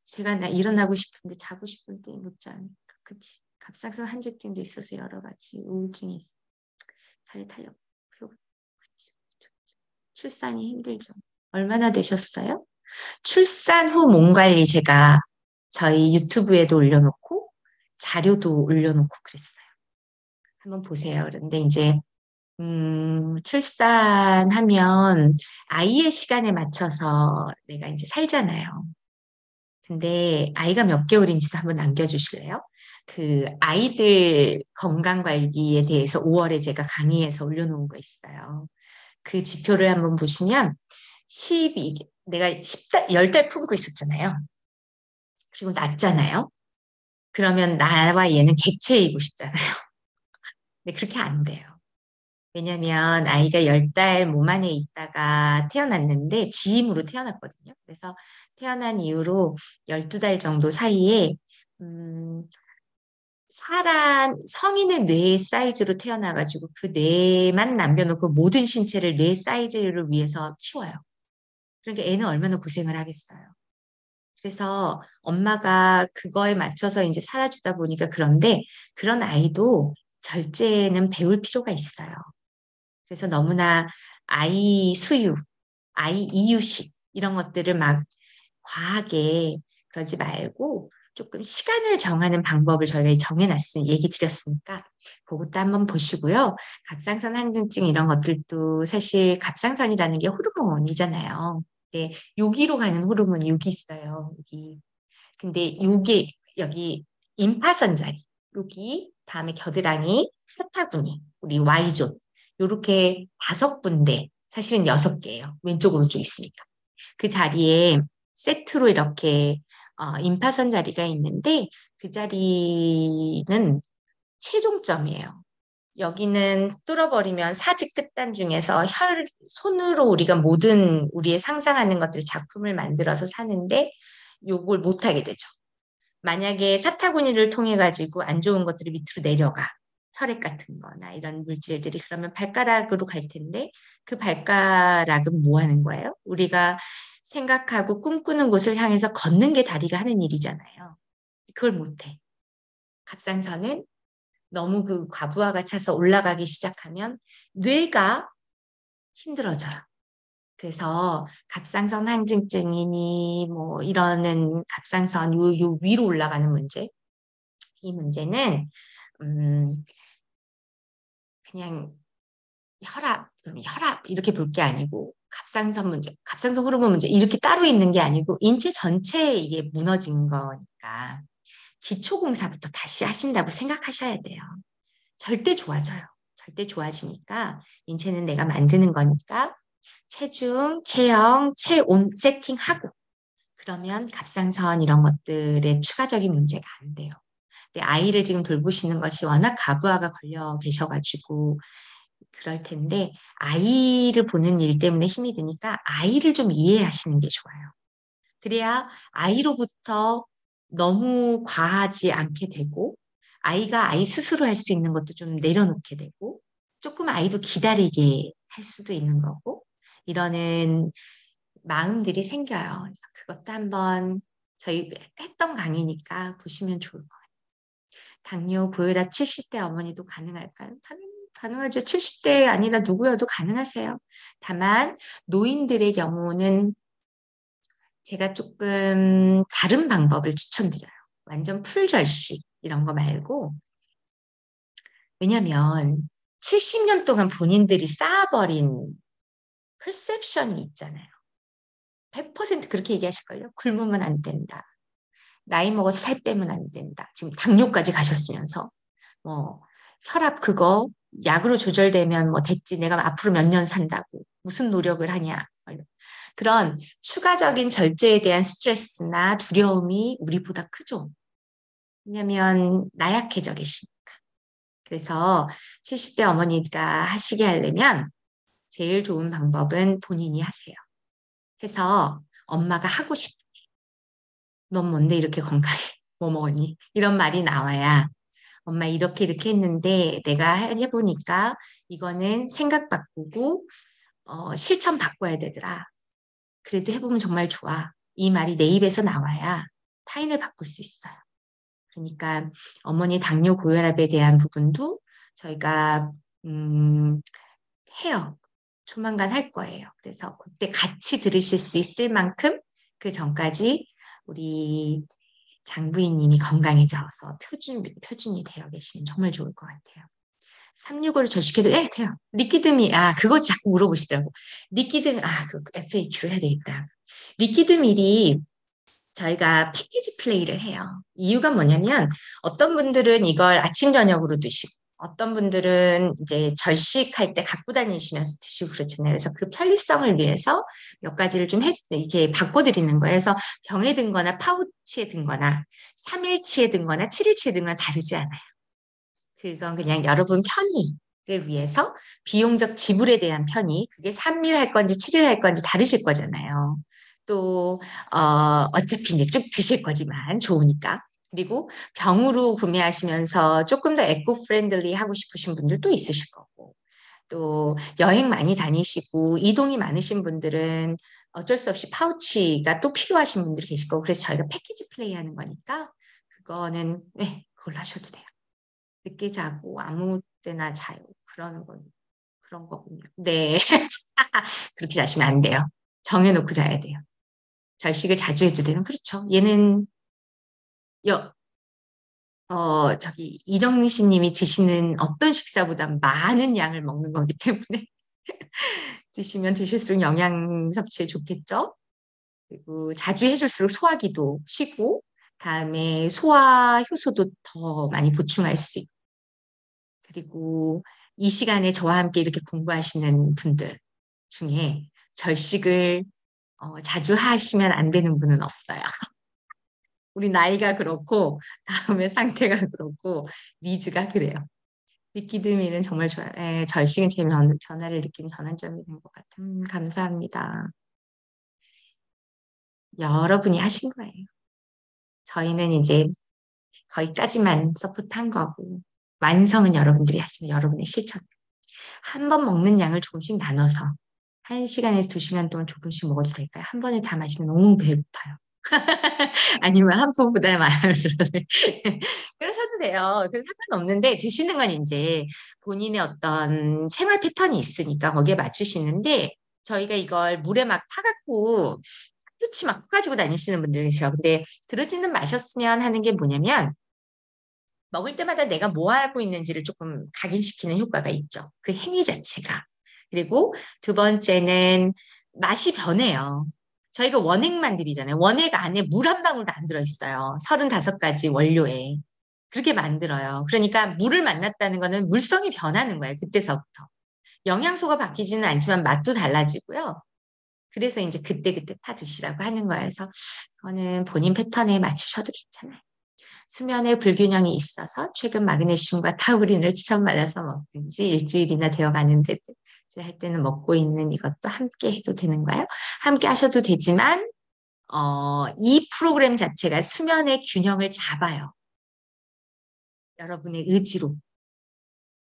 Speaker 1: 제가 나 일어나고 싶은데 자고 싶을 때 못 자니까. 그치. 갑상선 한적증도 있어서 여러 가지 우울증이 있어. 살이 탄력. 그치. 출산이 힘들죠. 얼마나 되셨어요? 출산 후 몸 관리 제가 저희 유튜브에도 올려놓고 자료도 올려놓고 그랬어요. 한번 보세요. 그런데 이제 출산하면 아이의 시간에 맞춰서 내가 이제 살잖아요. 근데 아이가 몇 개월인지도 한번 남겨주실래요? 그 아이들 건강 관리에 대해서 5월에 제가 강의해서 올려놓은 거 있어요. 그 지표를 한번 보시면 12, 내가 10달 품고 있었잖아요. 그리고 낳잖아요. 그러면 나와 얘는 객체이고 싶잖아요. 근데 그렇게 안 돼요. 왜냐면 아이가 10달 몸 안에 있다가 태어났는데 지임으로 태어났거든요. 그래서 태어난 이후로 12달 정도 사이에 음, 성인의 뇌 사이즈로 태어나가지고 그 뇌만 남겨놓고 모든 신체를 뇌 사이즈를 위해서 키워요. 그러니까 애는 얼마나 고생을 하겠어요. 그래서 엄마가 그거에 맞춰서 이제 살아주다 보니까 그런데 그런 아이도 절제는 배울 필요가 있어요. 그래서 너무나 아이 수유, 아이 이유식 이런 것들을 막 과하게 그러지 말고 조금 시간을 정하는 방법을 저희가 정해놨으니 얘기 드렸으니까 그것도 한번 보시고요. 갑상선 항증증 이런 것들도 사실 갑상선이라는 게 호르몬이잖아요. 네, 여기로 가는 호르몬이 여기 있어요. 여기. 근데 여기 여기 임파선 자리 여기 다음에 겨드랑이 사타구니 우리 Y존 요렇게 5군데 사실은 6개예요. 왼쪽 오른쪽 있으니까 그 자리에 세트로 이렇게 임파선 자리가 있는데 그 자리는 최종점이에요. 여기는 뚫어버리면 사지 끝단 중에서 손으로 우리가 모든 우리의 상상하는 것들 작품을 만들어서 사는데 요걸 못하게 되죠. 만약에 사타구니를 통해 가지고 안 좋은 것들이 밑으로 내려가. 혈액 같은 거나 이런 물질들이 그러면 발가락으로 갈 텐데 그 발가락은 뭐 하는 거예요? 우리가 생각하고 꿈꾸는 곳을 향해서 걷는 게 다리가 하는 일이잖아요. 그걸 못해. 갑상선은 너무 그 과부하가 차서 올라가기 시작하면 뇌가 힘들어져요. 그래서 갑상선 항증증이니 뭐 이러는 갑상선 요 위로 올라가는 문제. 이 문제는 음 그냥 그럼 혈압 이렇게 볼 게 아니고 갑상선 문제, 갑상선 호르몬 문제 이렇게 따로 있는 게 아니고 인체 전체에 이게 무너진 거니까 기초공사부터 다시 하신다고 생각하셔야 돼요. 절대 좋아져요. 절대 좋아지니까 인체는 내가 만드는 거니까 체중, 체형, 체온 세팅하고 그러면 갑상선 이런 것들의 추가적인 문제가 안 돼요. 근데 아이를 지금 돌보시는 것이 워낙 가부하가 걸려 계셔가지고 그럴 텐데 아이를 보는 일 때문에 힘이 드니까 아이를 좀 이해하시는 게 좋아요. 그래야 아이로부터 너무 과하지 않게 되고 아이가 아이 스스로 할 수 있는 것도 좀 내려놓게 되고 조금 아이도 기다리게 할 수도 있는 거고 이러는 마음들이 생겨요. 그래서 그것도 한번 저희 했던 강의니까 보시면 좋을 것 같아요. 당뇨, 고혈압 70대 어머니도 가능할까요? 가능하죠. 70대 아니라 누구여도 가능하세요. 다만 노인들의 경우는 제가 조금 다른 방법을 추천드려요. 완전 풀절식 이런 거 말고 왜냐면 70년 동안 본인들이 쌓아버린 퍼셉션이 있잖아요. 100% 그렇게 얘기하실걸요. 굶으면 안 된다. 나이 먹어서 살 빼면 안 된다. 지금 당뇨까지 가셨으면서 뭐 혈압 그거 약으로 조절되면 뭐 됐지. 내가 앞으로 몇 년 산다고. 무슨 노력을 하냐. 그런 추가적인 절제에 대한 스트레스나 두려움이 우리보다 크죠. 왜냐면 나약해져 계시니까. 그래서 70대 어머니가 하시게 하려면 제일 좋은 방법은 본인이 하세요. 해서 엄마가 하고 싶어. 넌 뭔데 이렇게 건강해? 뭐 먹었니? 이런 말이 나와야 엄마 이렇게 했는데 내가 해보니까 이거는 생각 바꾸고 실천 바꿔야 되더라. 그래도 해보면 정말 좋아. 이 말이 내 입에서 나와야 타인을 바꿀 수 있어요. 그러니까 어머니 당뇨 고혈압에 대한 부분도 저희가 해요. 조만간 할 거예요. 그래서 그때 같이 들으실 수 있을 만큼 그 전까지 우리 장부인님이 건강해져서 표준이 되어 계시면 정말 좋을 것 같아요. 365를 절식해도 돼요. 리퀴드밀, 그거 자꾸 물어보시더라고. 리퀴드, 그 FAQ를 해야 되겠다. 리퀴드밀이 저희가 패키지 플레이를 해요. 이유가 뭐냐면 어떤 분들은 이걸 아침, 저녁으로 드시고 어떤 분들은 이제 절식할 때 갖고 다니시면서 드시고 그렇잖아요. 그래서 그 편리성을 위해서 몇 가지를 좀 이렇게 바꿔드리는 거예요. 그래서 병에 든거나 파우치에 든거나 3일치에 든거나 7일치에 든거나 다르지 않아요. 그건 그냥 여러분 편의를 위해서 비용적 지불에 대한 편의, 그게 3일 할 건지 7일 할 건지 다르실 거잖아요. 또 어차피 이제 쭉 드실 거지만 좋으니까. 그리고 병으로 구매하시면서 조금 더 에코 프렌들리 하고 싶으신 분들도 있으실 거고. 또 여행 많이 다니시고 이동이 많으신 분들은 어쩔 수 없이 파우치가 또 필요하신 분들이 계실 거고. 그래서 저희가 패키지 플레이 하는 거니까 그거는 그걸로 하셔도 돼요. 늦게 자고 아무 때나 자요. 그런 거군요. 네. 그렇게 자시면 안 돼요. 정해놓고 자야 돼요. 절식을 자주 해도 되는, 그렇죠. 얘는, 이정신 님이 드시는 어떤 식사보다 많은 양을 먹는 거기 때문에 드시면 드실수록 영양 섭취에 좋겠죠. 그리고 자주 해줄수록 소화기도 쉬고, 다음에 소화 효소도 더 많이 보충할 수 있고, 그리고 이 시간에 저와 함께 이렇게 공부하시는 분들 중에 절식을 자주 하시면 안 되는 분은 없어요. 우리 나이가 그렇고 다음에 상태가 그렇고 니즈가 그래요. 리퀴드밀은 정말 좋아요. 절식은 제 변화를 느낀 전환점이 된 것 같은 감사합니다. 여러분이 하신 거예요. 저희는 이제 거기까지만 서포트한 거고 완성은 여러분들이 하시면 여러분의 실천. 한 번 먹는 양을 조금씩 나눠서 1시간에서 2시간 동안 조금씩 먹어도 될까요? 한 번에 다 마시면 너무 배고파요. 아니면 한 푼보다 많이 들어도 그러셔도 돼요. 그 상관없는데 드시는 건 이제 본인의 어떤 생활 패턴이 있으니까 거기에 맞추시는데 저희가 이걸 물에 막 타갖고 끝이 막 가지고 다니시는 분들 계세요. 근데 그러지는 마셨으면 하는 게 뭐냐면 먹을 때마다 내가 뭐 하고 있는지를 조금 각인시키는 효과가 있죠. 그 행위 자체가. 그리고 두 번째는 맛이 변해요. 저희가 원액만 들이잖아요. 원액 안에 물 한 방울도 안 들어있어요. 35가지 원료에. 그렇게 만들어요. 그러니까 물을 만났다는 거는 물성이 변하는 거예요. 그때서부터. 영양소가 바뀌지는 않지만 맛도 달라지고요. 그래서 이제 그때그때 타 드시라고 하는 거예요. 그래서 그거는 본인 패턴에 맞추셔도 괜찮아요. 수면에 불균형이 있어서 최근 마그네슘과 타우린을 추천받아서 먹든지 일주일이나 되어 가는데 할 때는 먹고 있는 이것도 함께 해도 되는 거예요. 함께 하셔도 되지만 이 프로그램 자체가 수면의 균형을 잡아요. 여러분의 의지로.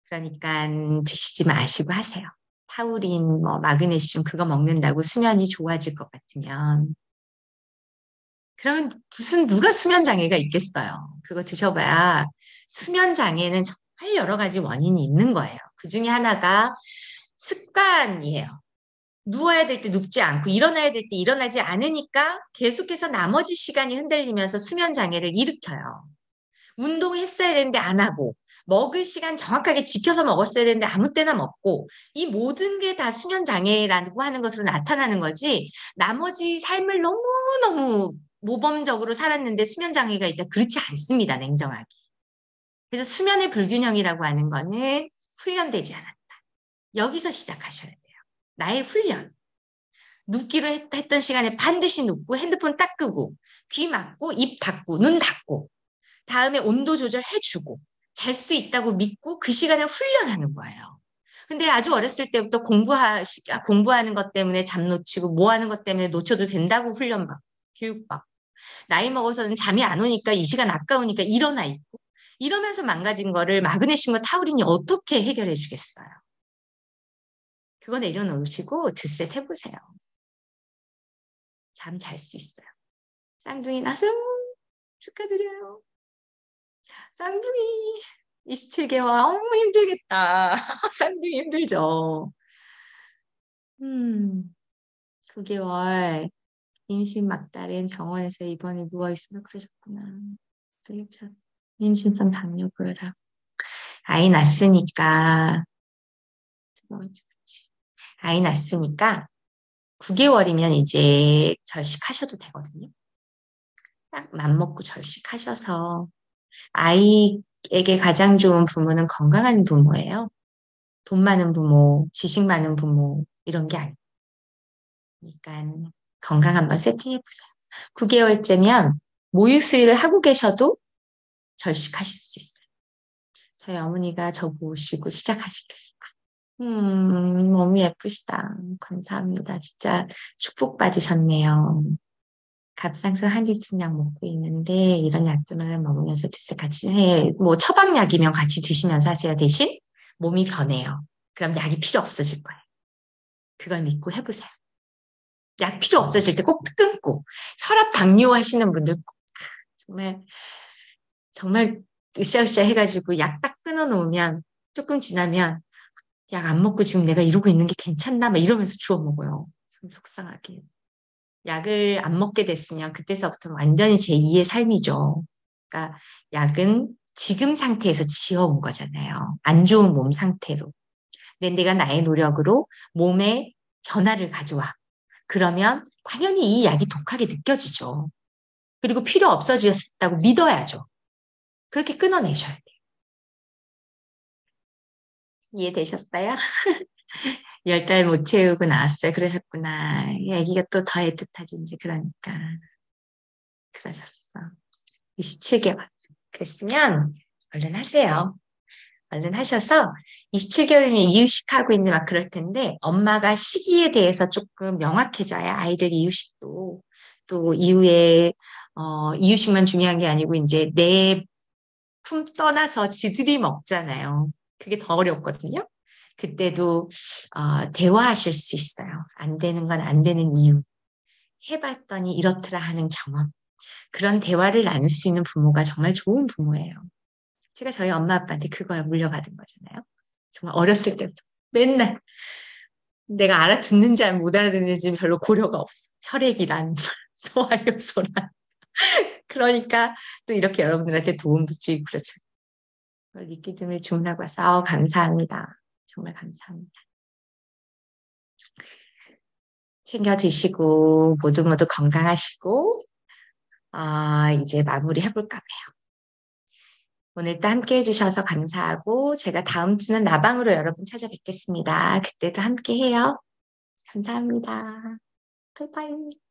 Speaker 1: 그러니까 드시지 마시고 하세요. 타우린, 마그네슘 그거 먹는다고 수면이 좋아질 것 같으면 그러면 무슨 누가 수면 장애가 있겠어요. 그거 드셔봐야 수면 장애는 정말 여러 가지 원인이 있는 거예요. 그 중에 하나가 습관이에요. 누워야 될 때 눕지 않고 일어나야 될 때 일어나지 않으니까 계속해서 나머지 시간이 흔들리면서 수면 장애를 일으켜요. 운동했어야 되는데 안 하고 먹을 시간 정확하게 지켜서 먹었어야 되는데 아무 때나 먹고 이 모든 게 다 수면 장애라고 하는 것으로 나타나는 거지 나머지 삶을 너무너무 모범적으로 살았는데 수면 장애가 있다. 그렇지 않습니다. 냉정하게. 그래서 수면의 불균형이라고 하는 거는 훈련되지 않았다. 여기서 시작하셔야 돼요. 나의 훈련. 눕기로 했던 시간에 반드시 눕고 핸드폰 딱 끄고 귀 막고 입 닫고 눈 닫고 다음에 온도 조절해주고 잘 수 있다고 믿고 그 시간을 훈련하는 거예요. 근데 아주 어렸을 때부터 공부하는 것 때문에 잠 놓치고 뭐 하는 것 때문에 놓쳐도 된다고 훈련받고 교육받고 나이 먹어서는 잠이 안 오니까 이 시간 아까우니까 일어나 있고 이러면서 망가진 거를 마그네슘과 타우린이 어떻게 해결해 주겠어요. 그거 내려놓으시고 드셋 해보세요. 잠 잘 수 있어요. 쌍둥이 나서 축하드려요. 쌍둥이 27개월 너무 힘들겠다. 쌍둥이 힘들죠. 9개월 임신 막달엔 병원에서 입원해 누워있으면 그러셨구나. 되게 참 임신성 당뇨고혈압. 아이 낳았으니까 아이 낳았으니까 9개월이면 이제 절식하셔도 되거든요. 딱 맘먹고 절식하셔서 아이에게 가장 좋은 부모는 건강한 부모예요. 돈 많은 부모, 지식 많은 부모 이런 게 아니에요. 그러니까 건강 한번 세팅해 보세요. 9개월째면 모유 수유를 하고 계셔도 절식하실 수 있어요. 저희 어머니가 저 보시고 시작하시겠어요. 너무 예쁘시다. 감사합니다. 진짜 축복받으셨네요. 갑상선 한지증 약 먹고 있는데 이런 약들을 먹으면서 드세요. 같이 해. 뭐 처방약이면 같이 드시면서 하세요. 대신 몸이 변해요. 그럼 약이 필요 없어질 거예요. 그걸 믿고 해보세요. 약 필요 없어질 때 꼭 끊고 혈압 당뇨 하시는 분들 꼭 정말 정말 으쌰으쌰 해가지고 약 딱 끊어놓으면 조금 지나면 약 안 먹고 지금 내가 이러고 있는 게 괜찮나 막 이러면서 주워 먹어요. 속상하게. 약을 안 먹게 됐으면 그때서부터 완전히 제2의 삶이죠. 그러니까 약은 지금 상태에서 지어온 거잖아요. 안 좋은 몸 상태로. 근데 내가 나의 노력으로 몸에 변화를 가져와. 그러면 당연히 이 약이 독하게 느껴지죠. 그리고 필요 없어졌다고 믿어야죠. 그렇게 끊어내셔야 돼요. 이해되셨어요? 10달 못 채우고 나왔어요. 그러셨구나. 이 아기가 또 더 애틋하지, 이제 그러니까. 그러셨어. 27개월. 그랬으면 얼른 하세요. 얼른 하셔서 27개월이면 이유식하고 이제 막 그럴 텐데 엄마가 시기에 대해서 조금 명확해져야 아이들 이유식도 또 이후에 이유식만 중요한 게 아니고 이제 내 품 떠나서 지들이 먹잖아요. 그게 더 어렵거든요. 그때도 대화하실 수 있어요. 안 되는 건 안 되는 이유. 해봤더니 이렇더라 하는 경험. 그런 대화를 나눌 수 있는 부모가 정말 좋은 부모예요. 제가 저희 엄마 아빠한테 그걸 물려받은 거잖아요. 정말 어렸을 때부터 맨날 내가 알아듣는지 못 알아듣는지 별로 고려가 없어. 혈액이란 소화효소란. 그러니까 또 이렇게 여러분들한테 도움도 주고 그렇죠. 그걸 믿기 때문에 주문하고 와서 감사합니다. 정말 감사합니다. 챙겨 드시고 모두 모두 건강하시고 이제 마무리 해볼까 봐요. 오늘 또 함께 해주셔서 감사하고 제가 다음 주는 라방으로 여러분 찾아뵙겠습니다. 그때도 함께 해요. 감사합니다. 바이바이.